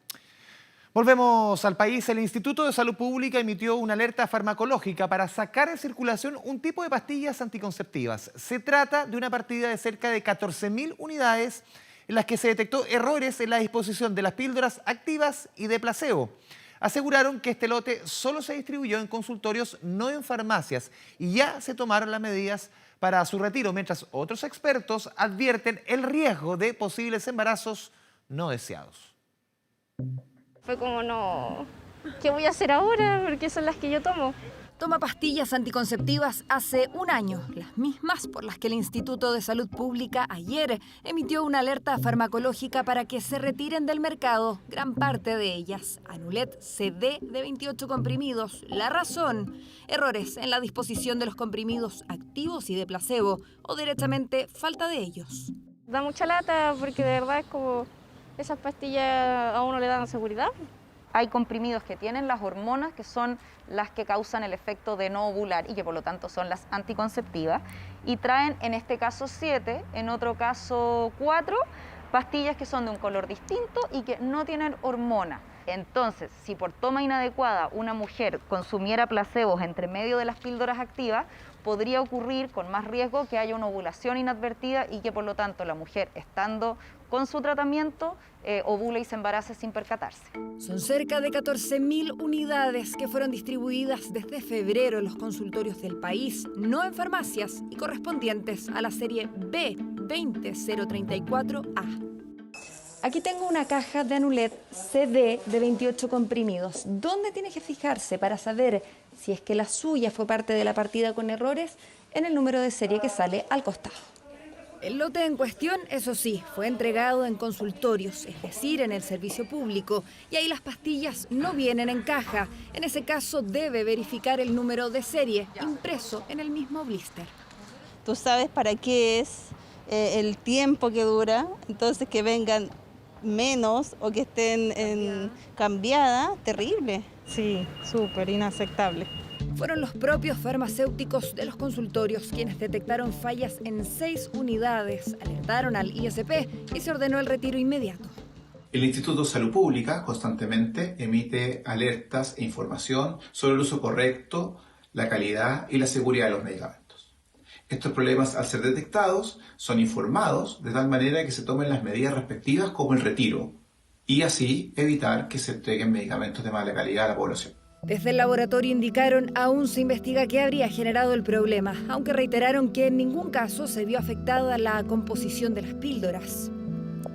Volvemos al país. El Instituto de Salud Pública emitió una alerta farmacológica para sacar de circulación un tipo de pastillas anticonceptivas. Se trata de una partida de cerca de 14.000 unidades en las que se detectó errores en la disposición de las píldoras activas y de placebo. Aseguraron que este lote solo se distribuyó en consultorios, no en farmacias, y ya se tomaron las medidas para su retiro, mientras otros expertos advierten el riesgo de posibles embarazos no deseados. Fue como, no, ¿qué voy a hacer ahora? Porque son las que yo tomo. Toma pastillas anticonceptivas hace 1 año, las mismas por las que el Instituto de Salud Pública ayer emitió una alerta farmacológica para que se retiren del mercado gran parte de ellas. Anulet CD de 28 comprimidos. La razón, errores en la disposición de los comprimidos activos y de placebo o directamente falta de ellos. Da mucha lata porque de verdad es como esas pastillas a uno le dan seguridad. Hay comprimidos que tienen las hormonas que son las que causan el efecto de no ovular y que por lo tanto son las anticonceptivas y traen en este caso 7, en otro caso 4 pastillas que son de un color distinto y que no tienen hormona. Entonces, si por toma inadecuada una mujer consumiera placebos entre medio de las píldoras activas, podría ocurrir con más riesgo que haya una ovulación inadvertida y que por lo tanto la mujer, estando con su tratamiento, ovula y se embarace sin percatarse. Son cerca de 14.000 unidades que fueron distribuidas desde febrero en los consultorios del país, no en farmacias y correspondientes a la serie B20034A. Aquí tengo una caja de Anulet CD de 28 comprimidos. ¿Dónde tiene que fijarse para saber si es que la suya fue parte de la partida con errores? En el número de serie que sale al costado. El lote en cuestión, eso sí, fue entregado en consultorios, es decir, en el servicio público, y ahí las pastillas no vienen en caja. En ese caso debe verificar el número de serie impreso en el mismo blister. Tú sabes para qué es, el tiempo que dura, entonces que vengan menos o que estén cambiada, terrible. Sí, súper inaceptable. Fueron los propios farmacéuticos de los consultorios quienes detectaron fallas en 6 unidades, alertaron al ISP y se ordenó el retiro inmediato. El Instituto de Salud Pública constantemente emite alertas e información sobre el uso correcto, la calidad y la seguridad de los medicamentos. Estos problemas, al ser detectados, son informados de tal manera que se tomen las medidas respectivas como el retiro y así evitar que se entreguen medicamentos de mala calidad a la población. Desde el laboratorio indicaron aún se investiga qué habría generado el problema, aunque reiteraron que en ningún caso se vio afectada la composición de las píldoras.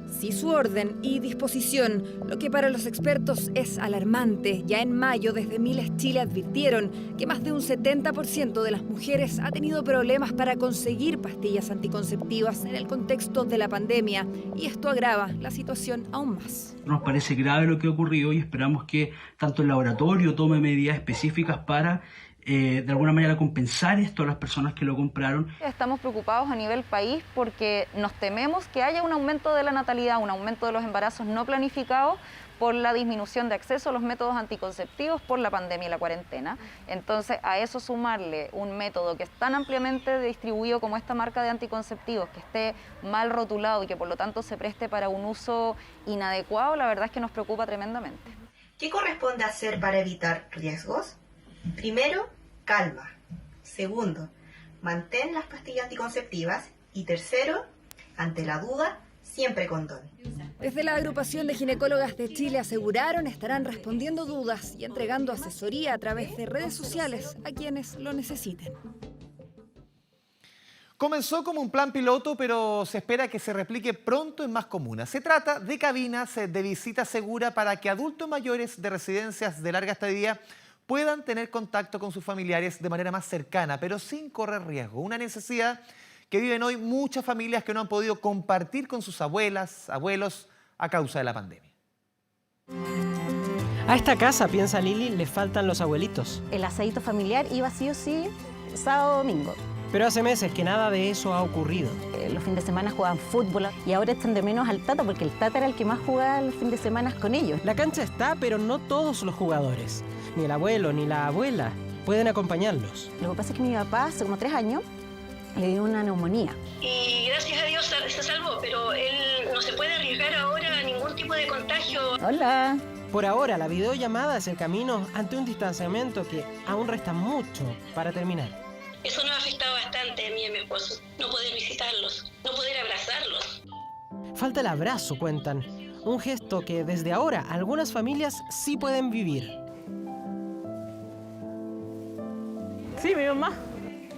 sí su orden y disposición, lo que para los expertos es alarmante. Ya en mayo, desde Miles Chile advirtieron que más de un 70% de las mujeres ha tenido problemas para conseguir pastillas anticonceptivas en el contexto de la pandemia, y esto agrava la situación aún más. Nos parece grave lo que ha ocurrido y esperamos que tanto el laboratorio tome medidas específicas para de alguna manera compensar esto a las personas que lo compraron. Estamos preocupados a nivel país porque nos tememos que haya un aumento de la natalidad, un aumento de los embarazos no planificados por la disminución de acceso a los métodos anticonceptivos por la pandemia y la cuarentena. Entonces, a eso sumarle un método que es tan ampliamente distribuido como esta marca de anticonceptivos, que esté mal rotulado y que por lo tanto se preste para un uso inadecuado, la verdad es que nos preocupa tremendamente. ¿Qué corresponde hacer para evitar riesgos? Primero, calma. Segundo, mantén las pastillas anticonceptivas. Y tercero, ante la duda, siempre condón. Desde la Agrupación de Ginecólogas de Chile aseguraron estarán respondiendo dudas y entregando asesoría a través de redes sociales a quienes lo necesiten. Comenzó como un plan piloto, pero se espera que se replique pronto en más comunas. Se trata de cabinas de visita segura para que adultos mayores de residencias de larga estadía puedan tener contacto con sus familiares de manera más cercana, pero sin correr riesgo. Una necesidad que viven hoy muchas familias que no han podido compartir con sus abuelas, abuelos, a causa de la pandemia. A esta casa, piensa Lili, le faltan los abuelitos. El asadito familiar iba sí o sí sábado domingo. Pero hace meses que nada de eso ha ocurrido. Los fines de semana jugaban fútbol y ahora echan de menos al Tata porque el Tata era el que más jugaba los fines de semana con ellos. La cancha está, pero no todos los jugadores, ni el abuelo ni la abuela, pueden acompañarlos. Lo que pasa es que mi papá hace como 3 años le dio una neumonía. Y gracias a Dios se salvó, pero él no se puede arriesgar ahora a ningún tipo de contagio. Hola. Por ahora, la videollamada es el camino ante un distanciamiento que aún resta mucho para terminar. Eso nos ha afectado bastante a mí y a mi esposo, no poder visitarlos, no poder abrazarlos. Falta el abrazo, cuentan, un gesto que desde ahora algunas familias sí pueden vivir. Sí, mi mamá.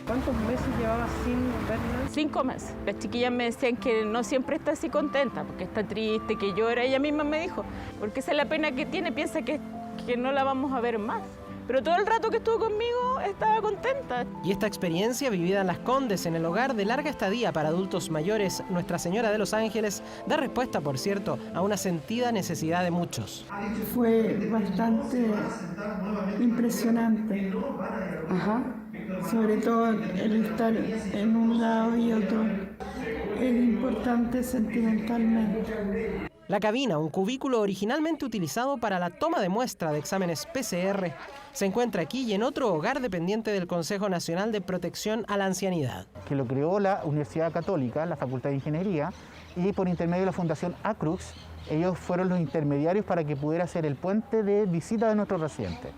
¿Cuántos meses llevaba sin verla? 5 meses. Las chiquillas me decían que no siempre está así contenta, porque está triste, que llora. Ella misma me dijo, porque esa es la pena que tiene, piensa que no la vamos a ver más. Pero todo el rato que estuvo conmigo estaba contenta. Y esta experiencia vivida en Las Condes, en el hogar de larga estadía para adultos mayores, Nuestra Señora de los Ángeles, da respuesta, por cierto, a una sentida necesidad de muchos. Fue bastante impresionante. Ajá. Sobre todo el estar en un lado y otro. Es importante sentimentalmente. La cabina, un cubículo originalmente utilizado para la toma de muestra de exámenes PCR, se encuentra aquí y en otro hogar dependiente del Consejo Nacional de Protección a la Ancianidad. Que lo creó la Universidad Católica, la Facultad de Ingeniería, y por intermedio de la Fundación Acrux, ellos fueron los intermediarios para que pudiera ser el puente de visita de nuestros residentes.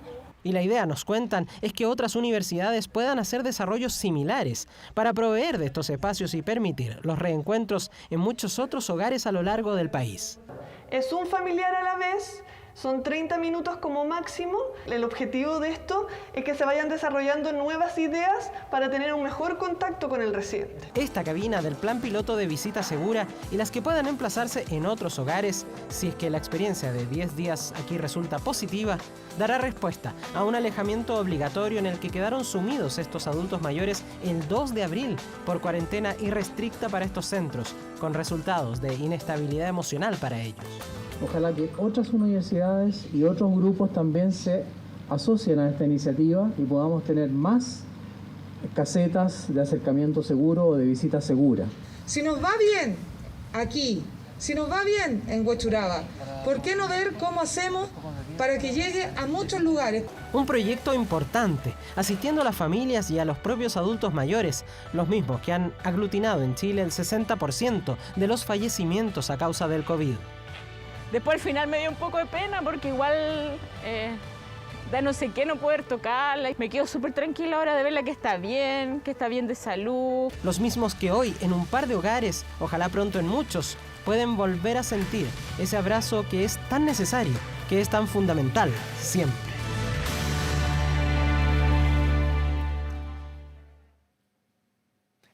Y la idea, nos cuentan, es que otras universidades puedan hacer desarrollos similares para proveer de estos espacios y permitir los reencuentros en muchos otros hogares a lo largo del país. Es un familiar a la vez, son 30 minutos como máximo. El objetivo de esto es que se vayan desarrollando nuevas ideas para tener un mejor contacto con el residente. Esta cabina del plan piloto de visita segura y las que puedan emplazarse en otros hogares, si es que la experiencia de 10 días aquí resulta positiva, dará respuesta a un alejamiento obligatorio en el que quedaron sumidos estos adultos mayores el 2 de abril por cuarentena irrestricta para estos centros, con resultados de inestabilidad emocional para ellos. Ojalá que otras universidades y otros grupos también se asocien a esta iniciativa y podamos tener más casetas de acercamiento seguro o de visita segura. Si nos va bien aquí, si nos va bien en Huechuraba, ¿por qué no ver cómo hacemos para que llegue a muchos lugares? Un proyecto importante, asistiendo a las familias y a los propios adultos mayores, los mismos que han aglutinado en Chile el 60% de los fallecimientos a causa del COVID. Después al final me dio un poco de pena porque igual da no sé qué no poder tocarla. Me quedo súper tranquila ahora de verla que está bien de salud. Los mismos que hoy en un par de hogares, ojalá pronto en muchos, pueden volver a sentir ese abrazo que es tan necesario, que es tan fundamental siempre.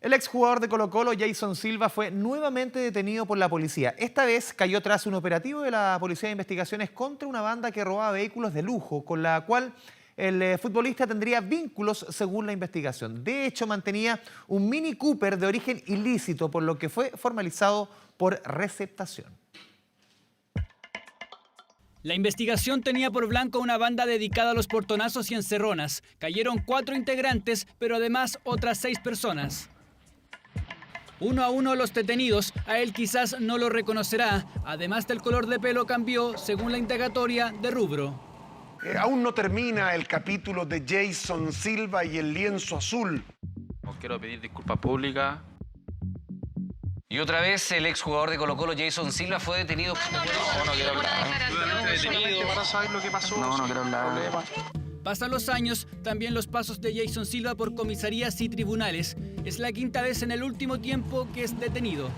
El exjugador de Colo-Colo, Jason Silva, fue nuevamente detenido por la policía. Esta vez cayó tras un operativo de la Policía de Investigaciones contra una banda que robaba vehículos de lujo, con la cual el futbolista tendría vínculos según la investigación. De hecho, mantenía un Mini Cooper de origen ilícito, por lo que fue formalizado por receptación. La investigación tenía por blanco una banda dedicada a los portonazos y encerronas. Cayeron 4 integrantes, pero además otras 6 personas. Uno a uno los detenidos, a él quizás no lo reconocerá. Además del color de pelo cambió, según la indagatoria, de rubro. Aún no termina el capítulo de Jason Silva y el lienzo azul. Quiero pedir disculpas públicas. Y otra vez el exjugador de Colo-Colo, Jason Silva, fue detenido. No quiero hablar. Para saber lo que pasó. No quiero hablar. Pasan los años, también los pasos de Jason Silva por comisarías y tribunales. Es la quinta vez en el último tiempo que es detenido.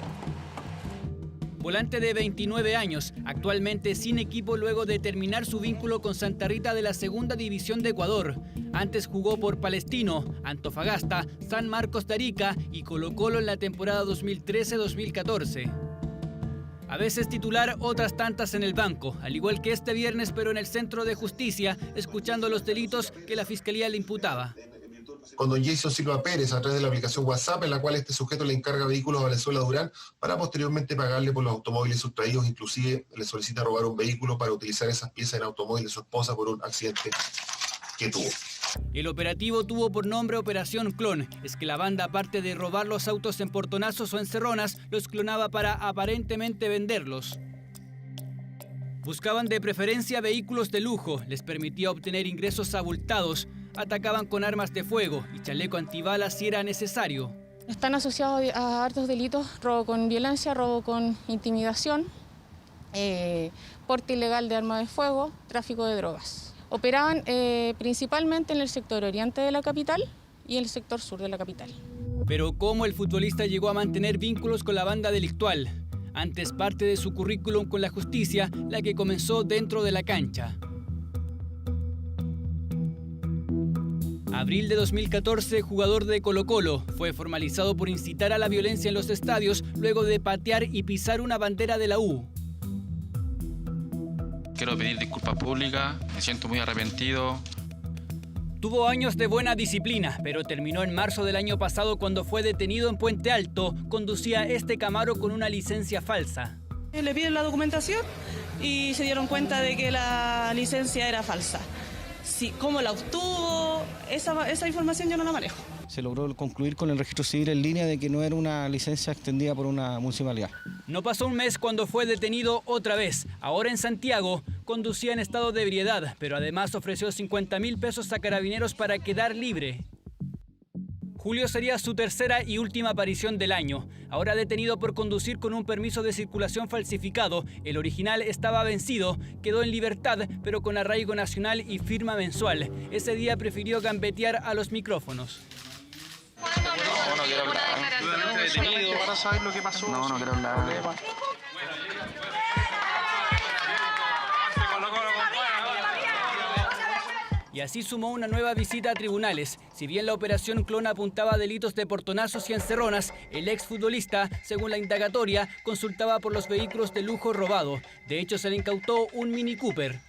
Volante de 29 años, actualmente sin equipo luego de terminar su vínculo con Santa Rita de la Segunda División de Ecuador. Antes jugó por Palestino, Antofagasta, San Marcos de Arica y Colo-Colo en la temporada 2013-2014. A veces titular, otras tantas en el banco, al igual que este viernes, pero en el Centro de Justicia, escuchando los delitos que la Fiscalía le imputaba. Con don Jason Silva Pérez, a través de la aplicación WhatsApp, en la cual este sujeto le encarga vehículos a Valenzuela Durán para posteriormente pagarle por los automóviles sustraídos. Inclusive le solicita robar un vehículo para utilizar esas piezas en automóvil de su esposa por un accidente que tuvo. El operativo tuvo por nombre Operación Clon. Es que la banda, aparte de robar los autos en portonazos o encerronas, los clonaba para aparentemente venderlos. Buscaban de preferencia vehículos de lujo, les permitía obtener ingresos abultados, atacaban con armas de fuego y chaleco antibalas si era necesario. Están asociados a hartos delitos: robo con violencia, robo con intimidación, porte ilegal de arma de fuego, tráfico de drogas. Operaban principalmente en el sector oriente de la capital y el sector sur de la capital. Pero ¿cómo el futbolista llegó a mantener vínculos con la banda delictual? Antes parte de su currículum con la justicia, la que comenzó dentro de la cancha. Abril de 2014, jugador de Colo-Colo, fue formalizado por incitar a la violencia en los estadios luego de patear y pisar una bandera de la U. Quiero pedir disculpas públicas, me siento muy arrepentido. Tuvo años de buena disciplina, pero terminó en marzo del año pasado cuando fue detenido en Puente Alto. Conducía este Camaro con una licencia falsa. Le piden la documentación y se dieron cuenta de que la licencia era falsa. Sí, ¿cómo la obtuvo? Esa información yo no la manejo. Se logró concluir con el registro civil en línea de que no era una licencia extendida por una municipalidad. No pasó un mes cuando fue detenido otra vez. Ahora en Santiago, conducía en estado de ebriedad, pero además ofreció 50.000 pesos a carabineros para quedar libre. Julio sería su tercera y última aparición del año. Ahora detenido por conducir con un permiso de circulación falsificado. El original estaba vencido, quedó en libertad, pero con arraigo nacional y firma mensual. Ese día prefirió gambetear a los micrófonos. No quiero hablar. Detenido para saber lo que pasó. No quiero hablar. Y así sumó una nueva visita a tribunales. Si bien la operación Clon apuntaba a delitos de portonazos y encerronas, el exfutbolista, según la indagatoria, consultaba por los vehículos de lujo robados. De hecho, se le incautó un Mini Cooper.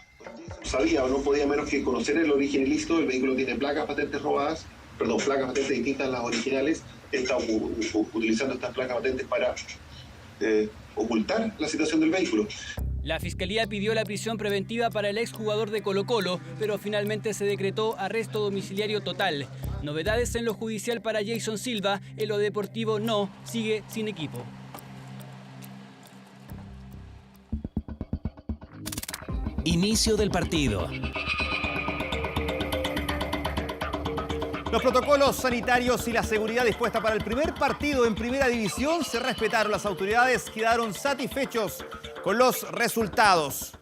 Sabía o no podía menos que conocer el origen ilícito. El vehículo tiene placas patentes robadas, placas patentes distintas a las originales. Está utilizando estas placas patentes para ocultar la situación del vehículo. La Fiscalía pidió la prisión preventiva para el exjugador de Colo-Colo, pero finalmente se decretó arresto domiciliario total. Novedades en lo judicial para Jason Silva, en lo deportivo no, sigue sin equipo. Inicio del partido. Los protocolos sanitarios y la seguridad dispuesta para el primer partido en Primera División se respetaron. Las autoridades quedaron satisfechos con los resultados.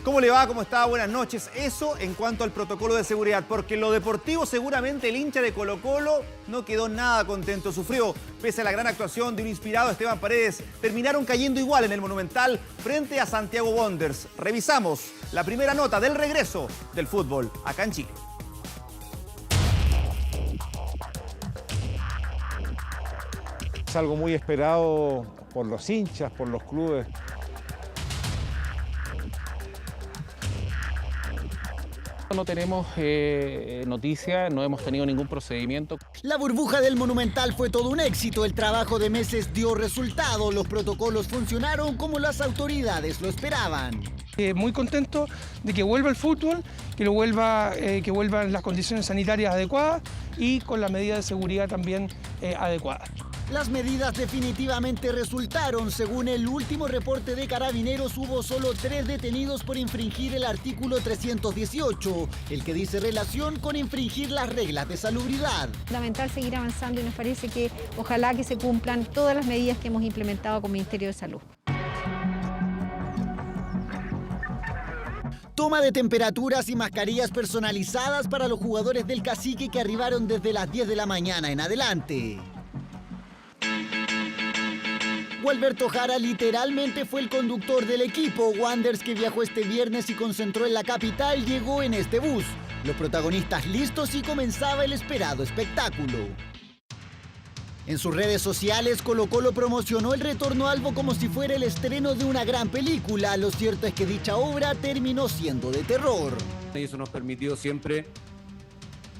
¿Cómo le va? ¿Cómo está? Buenas noches. Eso en cuanto al protocolo de seguridad, porque en lo deportivo seguramente el hincha de Colo-Colo no quedó nada contento. Sufrió, pese a la gran actuación de un inspirado Esteban Paredes, terminaron cayendo igual en el Monumental frente a Santiago Wanderers. Revisamos la primera nota del regreso del fútbol acá en Chile. Es algo muy esperado por los hinchas, por los clubes. No tenemos noticias, no hemos tenido ningún procedimiento. La burbuja del Monumental fue todo un éxito. El trabajo de meses dio resultado. Los protocolos funcionaron como las autoridades lo esperaban. Muy contento de que vuelva el fútbol, que vuelvan las condiciones sanitarias adecuadas y con las medidas de seguridad también adecuadas. Las medidas definitivamente resultaron. Según el último reporte de Carabineros, hubo solo 3 detenidos por infringir el artículo 318, el que dice relación con infringir las reglas de salubridad. Fundamental seguir avanzando y nos parece que ojalá que se cumplan todas las medidas que hemos implementado como Ministerio de Salud. Toma de temperaturas y mascarillas personalizadas para los jugadores del Cacique que arribaron desde las 10 de la mañana en adelante. Gualberto Jara literalmente fue el conductor del equipo. Wanderers, que viajó este viernes y concentró en la capital, llegó en este bus. Los protagonistas listos y comenzaba el esperado espectáculo. En sus redes sociales, Colo-Colo promocionó el retorno a Albo como si fuera el estreno de una gran película. Lo cierto es que dicha obra terminó siendo de terror. Y eso nos permitió siempre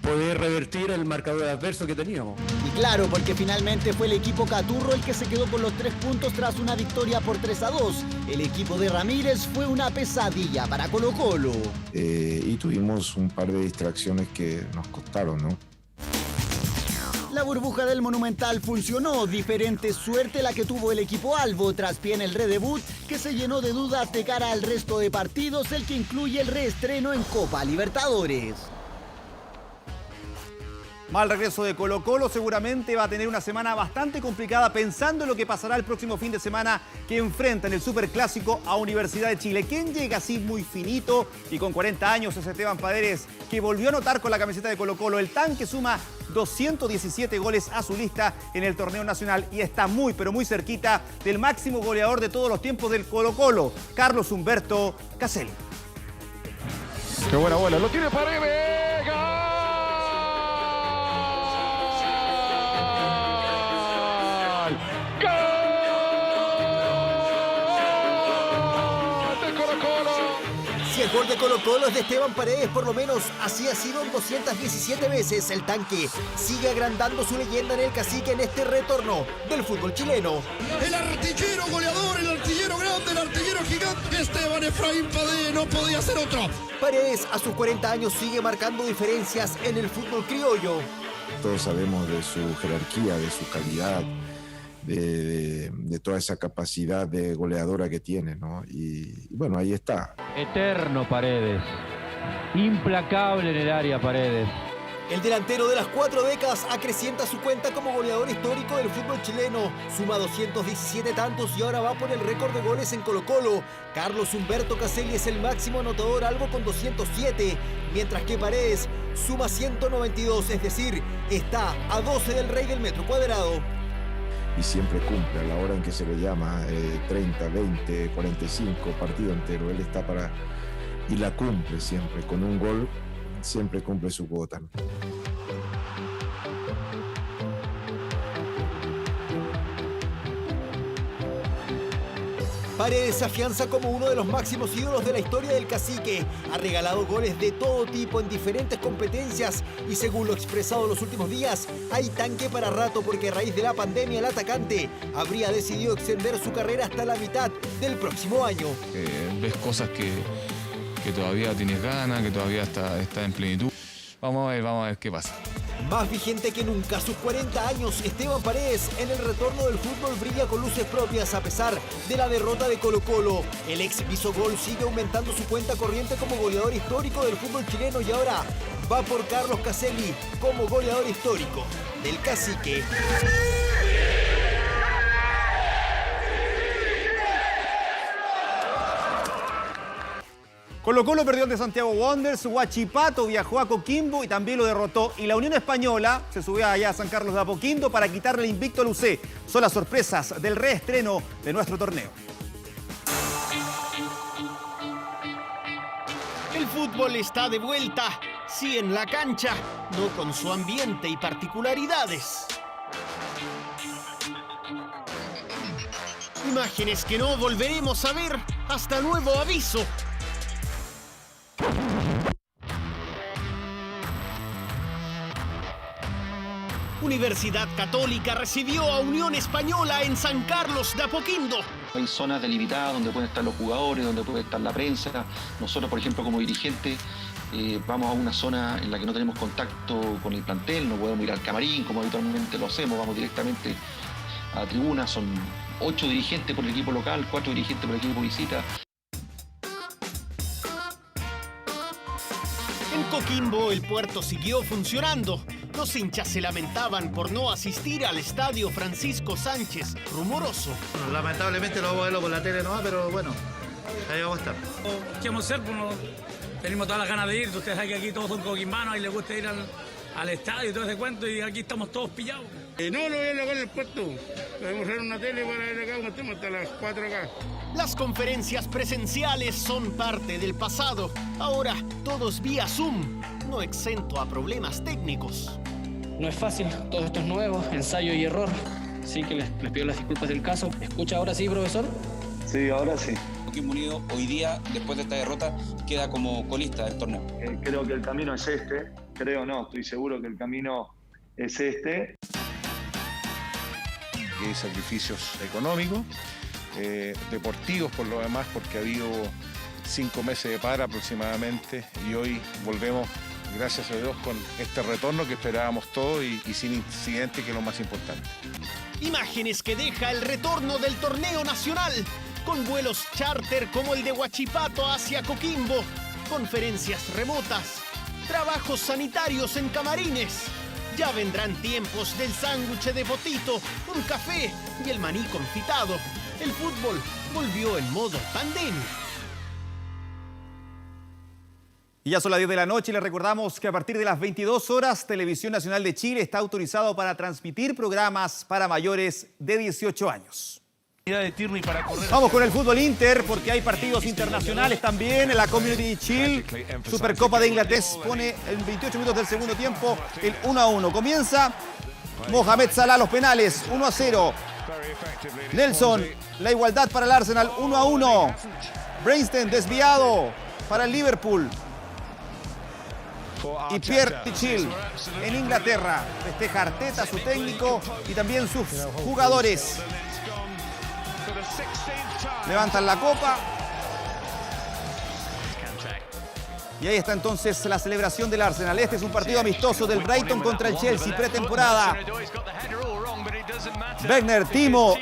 poder revertir el marcador adverso que teníamos. Y claro, porque finalmente fue el equipo Caturro el que se quedó con los 3 puntos tras una victoria por 3-2. El equipo de Ramírez fue una pesadilla para Colo-Colo. Y tuvimos un par de distracciones que nos costaron, ¿no? La burbuja del Monumental funcionó. Diferente suerte la que tuvo el equipo Albo tras pie en el redebut, que se llenó de dudas de cara al resto de partidos, el que incluye el reestreno en Copa Libertadores. Mal regreso de Colo-Colo, seguramente va a tener una semana bastante complicada pensando en lo que pasará el próximo fin de semana, que enfrenta en el Superclásico a Universidad de Chile. ¿Quién llega así muy finito y con 40 años es Esteban Paredes, que volvió a anotar con la camiseta de Colo-Colo? El tanque suma 217 goles a su lista en el torneo nacional y está muy, pero muy cerquita del máximo goleador de todos los tiempos del Colo-Colo, Carlos Humberto Caselli. ¡Qué buena bola! ¡Lo tiene Paredes! Si el gol de Colo-Colo es de Esteban Paredes, por lo menos así ha sido 217 veces. El tanque sigue agrandando su leyenda en el Cacique en este retorno del fútbol chileno. El artillero goleador, el artillero grande, el artillero gigante, Esteban Efraín Paredes, no podía ser otro. Paredes a sus 40 años sigue marcando diferencias en el fútbol criollo. Todos sabemos de su jerarquía, de su calidad, de toda esa capacidad de goleadora que tiene, ¿no? Y bueno, ahí está. Eterno Paredes, implacable en el área Paredes. El delantero de las 4 décadas acrecienta su cuenta como goleador histórico del fútbol chileno. Suma 217 tantos y ahora va por el récord de goles en Colo-Colo. Carlos Humberto Caselli es el máximo anotador Albo con 207, mientras que Paredes suma 192, es decir, está a 12 del rey del metro cuadrado. Y siempre cumple a la hora en que se le llama, 30, 20, 45, partido entero. Él está para... y la cumple siempre, con un gol siempre cumple su cuota. Paredes se afianza como uno de los máximos ídolos de la historia del Cacique. Ha regalado goles de todo tipo en diferentes competencias y según lo expresado en los últimos días, hay tanque para rato porque a raíz de la pandemia el atacante habría decidido extender su carrera hasta la mitad del próximo año. Ves cosas que todavía tienes ganas, que todavía está en plenitud. Vamos a ver qué pasa. Más vigente que nunca, a sus 40 años, Esteban Paredes en el retorno del fútbol brilla con luces propias a pesar de la derrota de Colo-Colo. El ex Bisogol sigue aumentando su cuenta corriente como goleador histórico del fútbol chileno y ahora va por Carlos Caselli como goleador histórico del Cacique. Colo-Colo perdió ante Santiago Wanderers, Huachipato viajó a Coquimbo y también lo derrotó. Y la Unión Española se subió allá a San Carlos de Apoquindo para quitarle el invicto al UC. Son las sorpresas del reestreno de nuestro torneo. El fútbol está de vuelta, sí en la cancha, no con su ambiente y particularidades. Imágenes que no volveremos a ver hasta nuevo aviso. Universidad Católica recibió a Unión Española en San Carlos de Apoquindo. Hay zonas delimitadas donde pueden estar los jugadores, donde puede estar la prensa. Nosotros, por ejemplo, como dirigentes, vamos a una zona en la que no tenemos contacto con el plantel, no podemos ir al camarín como habitualmente lo hacemos, vamos directamente a la tribuna. Son 8 dirigentes por el equipo local, 4 dirigentes por el equipo visita. En Coquimbo el puerto siguió funcionando. Los hinchas se lamentaban por no asistir al estadio Francisco Sánchez Rumoroso. Bueno, lamentablemente lo vamos a verlo por la tele nomás, pero bueno, ahí vamos a estar. ¿Qué vamos a hacer? Pues tenemos todas las ganas de ir. Ustedes saben que aquí todos son coquimbanos y les gusta ir al estadio y todo ese cuento, y aquí estamos todos pillados. No, lo voy a acá en el puerto. Podemos hacer una tele para ir acá, estamos hasta las 4 acá. Las conferencias presenciales son parte del pasado. Ahora todos vía Zoom, no exento a problemas técnicos. No es fácil, todo esto es nuevo, ensayo y error. Así que les pido las disculpas del caso. ¿Me escucha ahora sí, profesor? Sí, ahora sí. Coquimbo Unido hoy día, después de esta derrota, queda como colista del torneo. Creo que el camino es este. Creo no, estoy seguro que el camino es este. Hay sacrificios económicos, deportivos por lo demás, porque ha habido 5 meses de para aproximadamente y hoy volvemos, gracias a Dios, con este retorno que esperábamos todos y sin incidente, que es lo más importante. Imágenes que deja el retorno del torneo nacional, con vuelos charter como el de Huachipato hacia Coquimbo, conferencias remotas, trabajos sanitarios en camarines. Ya vendrán tiempos del sándwich de potito, un café y el maní confitado. El fútbol volvió en modo pandemia. Y ya son las 10 de la noche y les recordamos que a partir de las 22 horas, Televisión Nacional de Chile está autorizado para transmitir programas para mayores de 18 años. Vamos con el fútbol Inter, porque hay partidos internacionales también. En la Community Shield, Supercopa de Inglaterra pone en 28 minutos del segundo tiempo el 1-1. Comienza Mohamed Salah los penales, 1-0. Nelson, la igualdad para el Arsenal, 1-1. Brainstein desviado para el Liverpool. Y Pierre Tichil en Inglaterra. Festeja Arteta, su técnico, y también sus jugadores. Levantan la copa. Y ahí está entonces la celebración del Arsenal. Este es un partido amistoso del Brighton contra el Chelsea, pretemporada. Werner, Timo,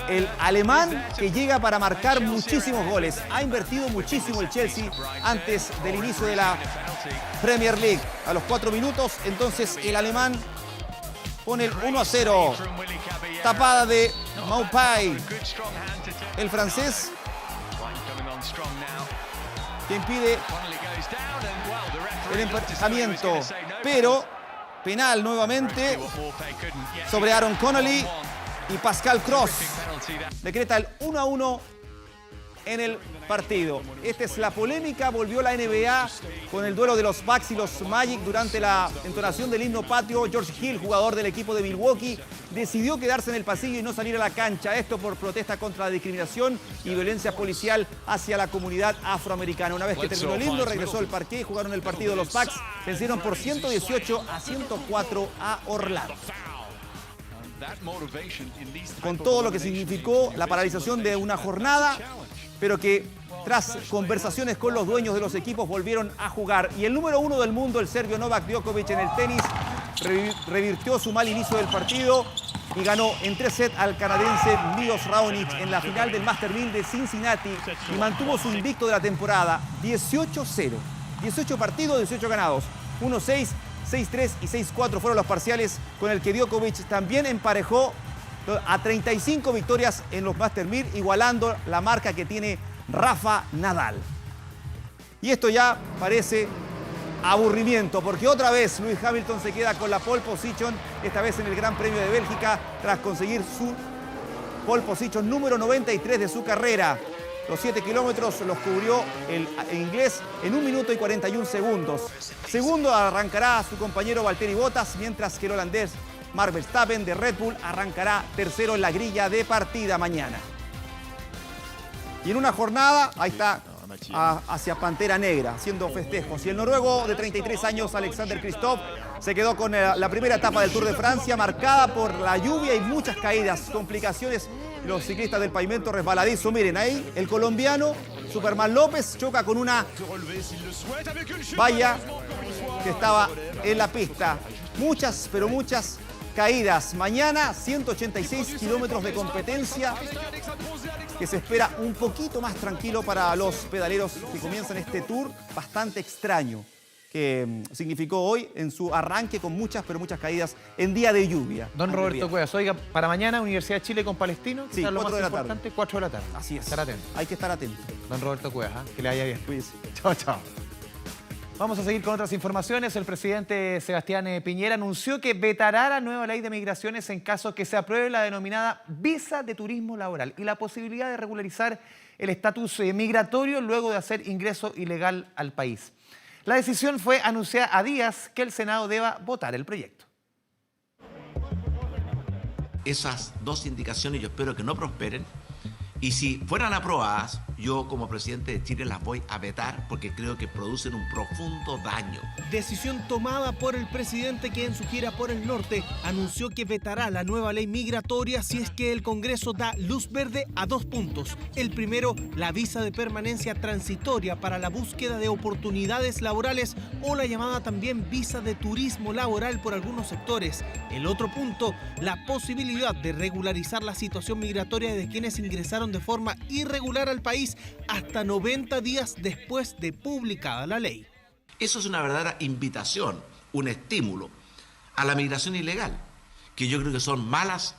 el alemán que llega para marcar muchísimos goles. Ha invertido muchísimo el Chelsea antes del inicio de la Premier League. A los 4 minutos, entonces el alemán pone el 1-0. Tapada de Maupay. El francés que impide el emparejamiento, pero penal nuevamente sobre Aaron Connolly, y Pascal Gross decreta el 1-1 en el partido. Esta es la polémica. Volvió la NBA con el duelo de los Bucks y los Magic. Durante la entonación del himno patrio, George Hill, jugador del equipo de Milwaukee, decidió quedarse en el pasillo y no salir a la cancha. Esto por protesta contra la discriminación y violencia policial hacia la comunidad afroamericana. Una vez que terminó el himno, regresó al parque y jugaron el partido. Los Bucks vencieron por 118-104 a Orlando. Con todo lo que significó la paralización de una jornada, pero que tras conversaciones con los dueños de los equipos volvieron a jugar. Y el número 1 del mundo, el serbio Novak Djokovic, en el tenis, revirtió su mal inicio del partido y ganó en 3 sets al canadiense Milos Raonic en la final del Master 1000 de Cincinnati y mantuvo su invicto de la temporada, 18-0. 18 partidos, 18 ganados, 1-6, 6-3 y 6-4 fueron los parciales, con el que Djokovic también emparejó a 35 victorias en los Master 1000, igualando la marca que tiene Rafa Nadal. Y esto ya parece aburrimiento, porque otra vez Lewis Hamilton se queda con la pole position, esta vez en el Gran Premio de Bélgica, tras conseguir su pole position número 93 de su carrera. Los 7 kilómetros los cubrió el inglés en 1 minuto y 41 segundos. Segundo arrancará su compañero Valtteri Bottas, mientras que el holandés Max Verstappen de Red Bull arrancará tercero en la grilla de partida mañana. Y en una jornada, ahí está, hacia Pantera Negra, haciendo festejos. Y el noruego de 33 años, Alexander Kristoff, se quedó con la primera etapa del Tour de Francia, marcada por la lluvia y muchas caídas, complicaciones. Los ciclistas del pavimento resbaladizo. Miren, ahí el colombiano Superman López choca con una valla que estaba en la pista. Muchas, pero muchas caídas. Mañana 186 kilómetros de competencia que se espera un poquito más tranquilo para los pedaleros que comienzan este tour bastante extraño que significó hoy en su arranque con muchas, pero muchas caídas en día de lluvia. Don Roberto Cuevas, oiga, para mañana Universidad de Chile con Palestino, sí, 4 de la tarde. 4 de la tarde. Así es. Estar atento. Hay que estar atento. Don Roberto Cuevas, que le vaya bien. Cuídese. Chao, chao. Vamos a seguir con otras informaciones. El presidente Sebastián Piñera anunció que vetará la nueva ley de migraciones en caso que se apruebe la denominada visa de turismo laboral y la posibilidad de regularizar el estatus migratorio luego de hacer ingreso ilegal al país. La decisión fue anunciada a días que el Senado deba votar el proyecto. Esas dos indicaciones yo espero que no prosperen. Y si fueran aprobadas, yo como presidente de Chile las voy a vetar porque creo que producen un profundo daño. Decisión tomada por el presidente que en su gira por el norte anunció que vetará la nueva ley migratoria si es que el Congreso da luz verde a 2 puntos. El primero, la visa de permanencia transitoria para la búsqueda de oportunidades laborales o la llamada también visa de turismo laboral por algunos sectores. El otro punto, la posibilidad de regularizar la situación migratoria de quienes ingresaron de forma irregular al país hasta 90 días después de publicada la ley. Eso es una verdadera invitación, un estímulo a la migración ilegal, que yo creo que son malas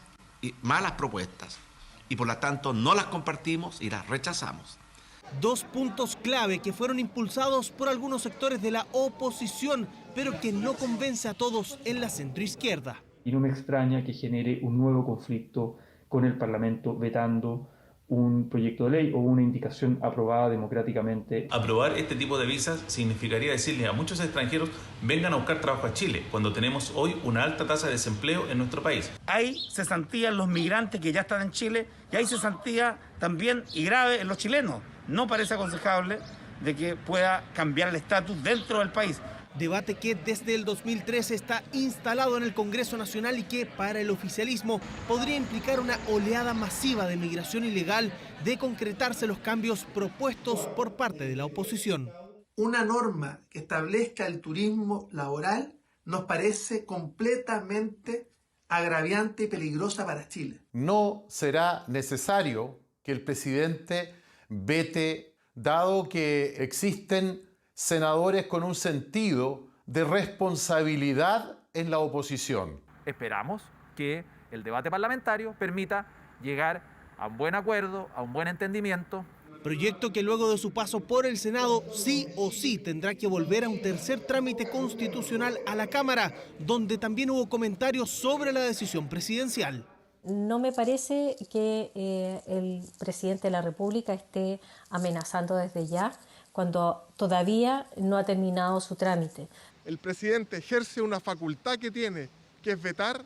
propuestas y por lo tanto no las compartimos y las rechazamos. 2 puntos clave que fueron impulsados por algunos sectores de la oposición, pero que no convence a todos en la centroizquierda. Y no me extraña que genere un nuevo conflicto con el Parlamento vetando un proyecto de ley o una indicación aprobada democráticamente. Aprobar este tipo de visas significaría decirle a muchos extranjeros vengan a buscar trabajo a Chile, cuando tenemos hoy una alta tasa de desempleo en nuestro país. Hay cesantía en los migrantes que ya están en Chile y hay cesantía también y grave en los chilenos. No parece aconsejable de que pueda cambiar el estatus dentro del país. Debate que desde el 2013 está instalado en el Congreso Nacional y que para el oficialismo podría implicar una oleada masiva de migración ilegal de concretarse los cambios propuestos por parte de la oposición. Una norma que establezca el turismo laboral nos parece completamente agraviante y peligrosa para Chile. No será necesario que el presidente vete, dado que existen senadores con un sentido de responsabilidad en la oposición. Esperamos que el debate parlamentario permita llegar a un buen acuerdo, a un buen entendimiento. Proyecto que luego de su paso por el Senado sí o sí tendrá que volver a un tercer trámite constitucional a la Cámara, donde también hubo comentarios sobre la decisión presidencial. No me parece que el presidente de la República esté amenazando desde ya, cuando todavía no ha terminado su trámite. El presidente ejerce una facultad que tiene, que es vetar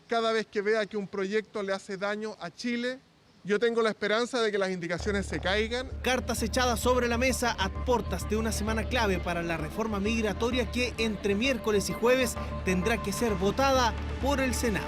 cada vez que vea que un proyecto le hace daño a Chile. Yo tengo la esperanza de que las indicaciones se caigan. Cartas echadas sobre la mesa a puertas de una semana clave para la reforma migratoria que entre miércoles y jueves tendrá que ser votada por el Senado.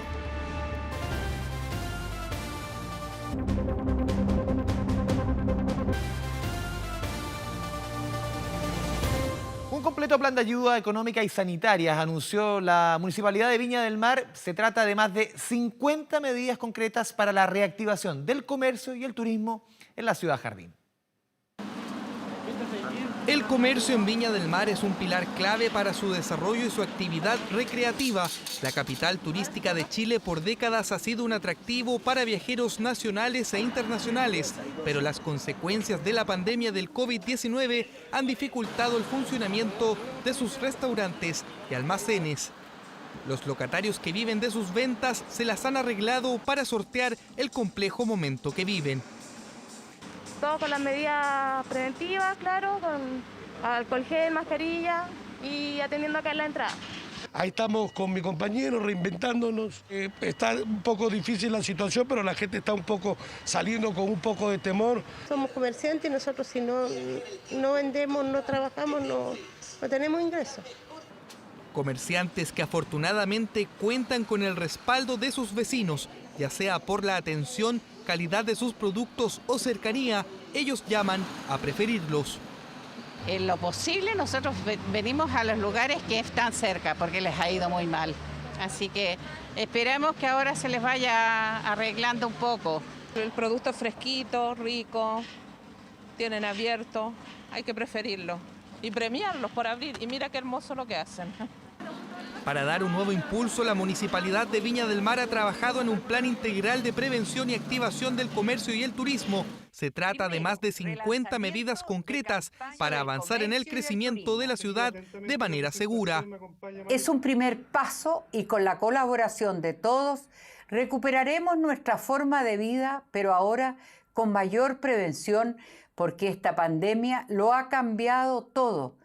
Un completo plan de ayuda económica y sanitarias anunció la Municipalidad de Viña del Mar. Se trata de más de 50 medidas concretas para la reactivación del comercio y el turismo en la ciudad Jardín. El comercio en Viña del Mar es un pilar clave para su desarrollo y su actividad recreativa. La capital turística de Chile por décadas ha sido un atractivo para viajeros nacionales e internacionales, pero las consecuencias de la pandemia del COVID-19 han dificultado el funcionamiento de sus restaurantes y almacenes. Los locatarios que viven de sus ventas se las han arreglado para sortear el complejo momento que viven. Todo con las medidas preventivas, claro, con alcohol gel, mascarilla y atendiendo acá en la entrada. Ahí estamos con mi compañero reinventándonos. Está un poco difícil la situación, pero la gente está un poco saliendo con un poco de temor. Somos comerciantes y nosotros si no vendemos, no trabajamos, no tenemos ingresos. Comerciantes que afortunadamente cuentan con el respaldo de sus vecinos, ya sea por la atención, calidad de sus productos o cercanía, ellos llaman a preferirlos. En lo posible nosotros venimos a los lugares que están cerca porque les ha ido muy mal. Así que esperamos que ahora se les vaya arreglando un poco. El producto es fresquito, rico, tienen abierto, hay que preferirlo y premiarlos por abrir. Y mira qué hermoso lo que hacen. Para dar un nuevo impulso, la Municipalidad de Viña del Mar ha trabajado en un plan integral de prevención y activación del comercio y el turismo. Se trata de más de 50 medidas concretas para avanzar en el crecimiento de la ciudad de manera segura. Es un primer paso y con la colaboración de todos recuperaremos nuestra forma de vida, pero ahora con mayor prevención porque esta pandemia lo ha cambiado todo.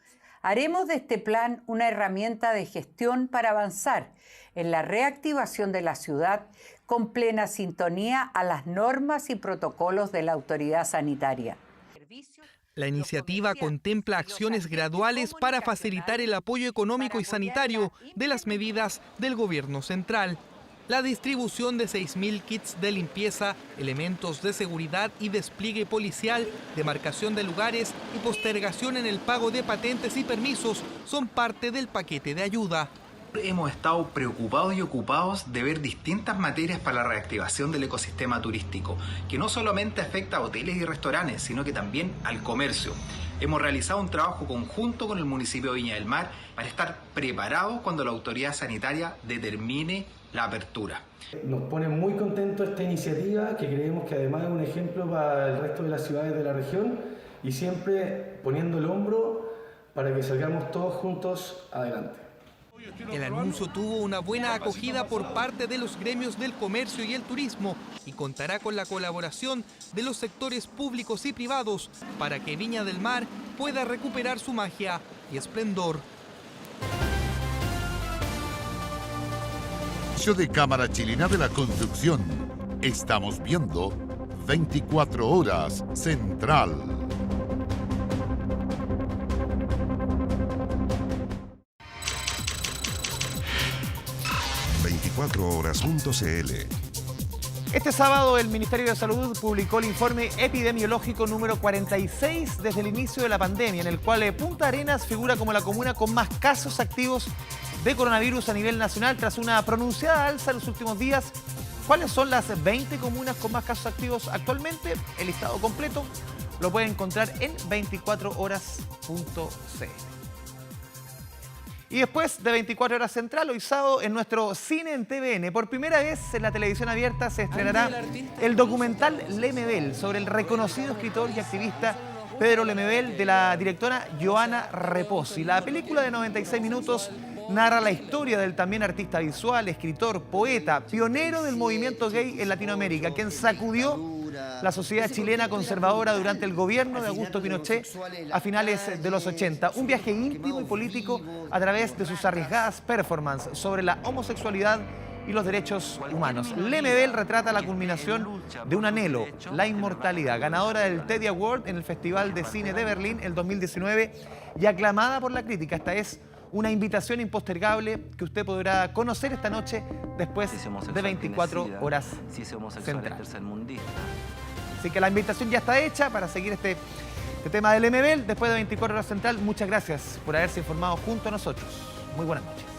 Haremos de este plan una herramienta de gestión para avanzar en la reactivación de la ciudad con plena sintonía a las normas y protocolos de la autoridad sanitaria. La iniciativa contempla acciones graduales para facilitar el apoyo económico y sanitario de las medidas del gobierno central. La distribución de 6.000 kits de limpieza, elementos de seguridad y despliegue policial, demarcación de lugares y postergación en el pago de patentes y permisos son parte del paquete de ayuda. Hemos estado preocupados y ocupados de ver distintas materias para la reactivación del ecosistema turístico, que no solamente afecta a hoteles y restaurantes, sino que también al comercio. Hemos realizado un trabajo conjunto con el municipio de Viña del Mar para estar preparados cuando la autoridad sanitaria determine la apertura. Nos pone muy contentos esta iniciativa, que creemos que además es un ejemplo para el resto de las ciudades de la región y siempre poniendo el hombro para que salgamos todos juntos adelante. El anuncio tuvo una buena acogida por parte de los gremios del comercio y el turismo y contará con la colaboración de los sectores públicos y privados para que Viña del Mar pueda recuperar su magia y esplendor. De Cámara Chilena de la Construcción. Estamos viendo 24 Horas Central. Este sábado el Ministerio de Salud publicó el informe epidemiológico número 46 desde el inicio de la pandemia, en el cual Punta Arenas figura como la comuna con más casos activos de coronavirus a nivel nacional tras una pronunciada alza en los últimos días. ¿Cuáles son las 20 comunas con más casos activos actualmente? El listado completo lo pueden encontrar en 24horas.cl. Y después de 24 Horas Central, hoy sábado en nuestro Cine en TVN, por primera vez en la televisión abierta se estrenará el documental Lemebel sobre el reconocido escritor y activista Pedro Lemebel de la directora Joana Reposi. La película de 96 minutos narra la historia del también artista visual, escritor, poeta, pionero del movimiento gay en Latinoamérica, quien sacudió la sociedad chilena conservadora durante el gobierno de Augusto Pinochet a finales de los 80. Un viaje íntimo y político a través de sus arriesgadas performances sobre la homosexualidad y los derechos humanos. Lemebel retrata la culminación de un anhelo, la inmortalidad, ganadora del Teddy Award en el Festival de Cine de Berlín el 2019 y aclamada por la crítica. Esta es una invitación impostergable que usted podrá conocer esta noche después de 24 Horas Central. Así que la invitación ya está hecha para seguir este tema del Lemebel después de 24 Horas Central. Muchas gracias por haberse informado junto a nosotros. Muy buenas noches.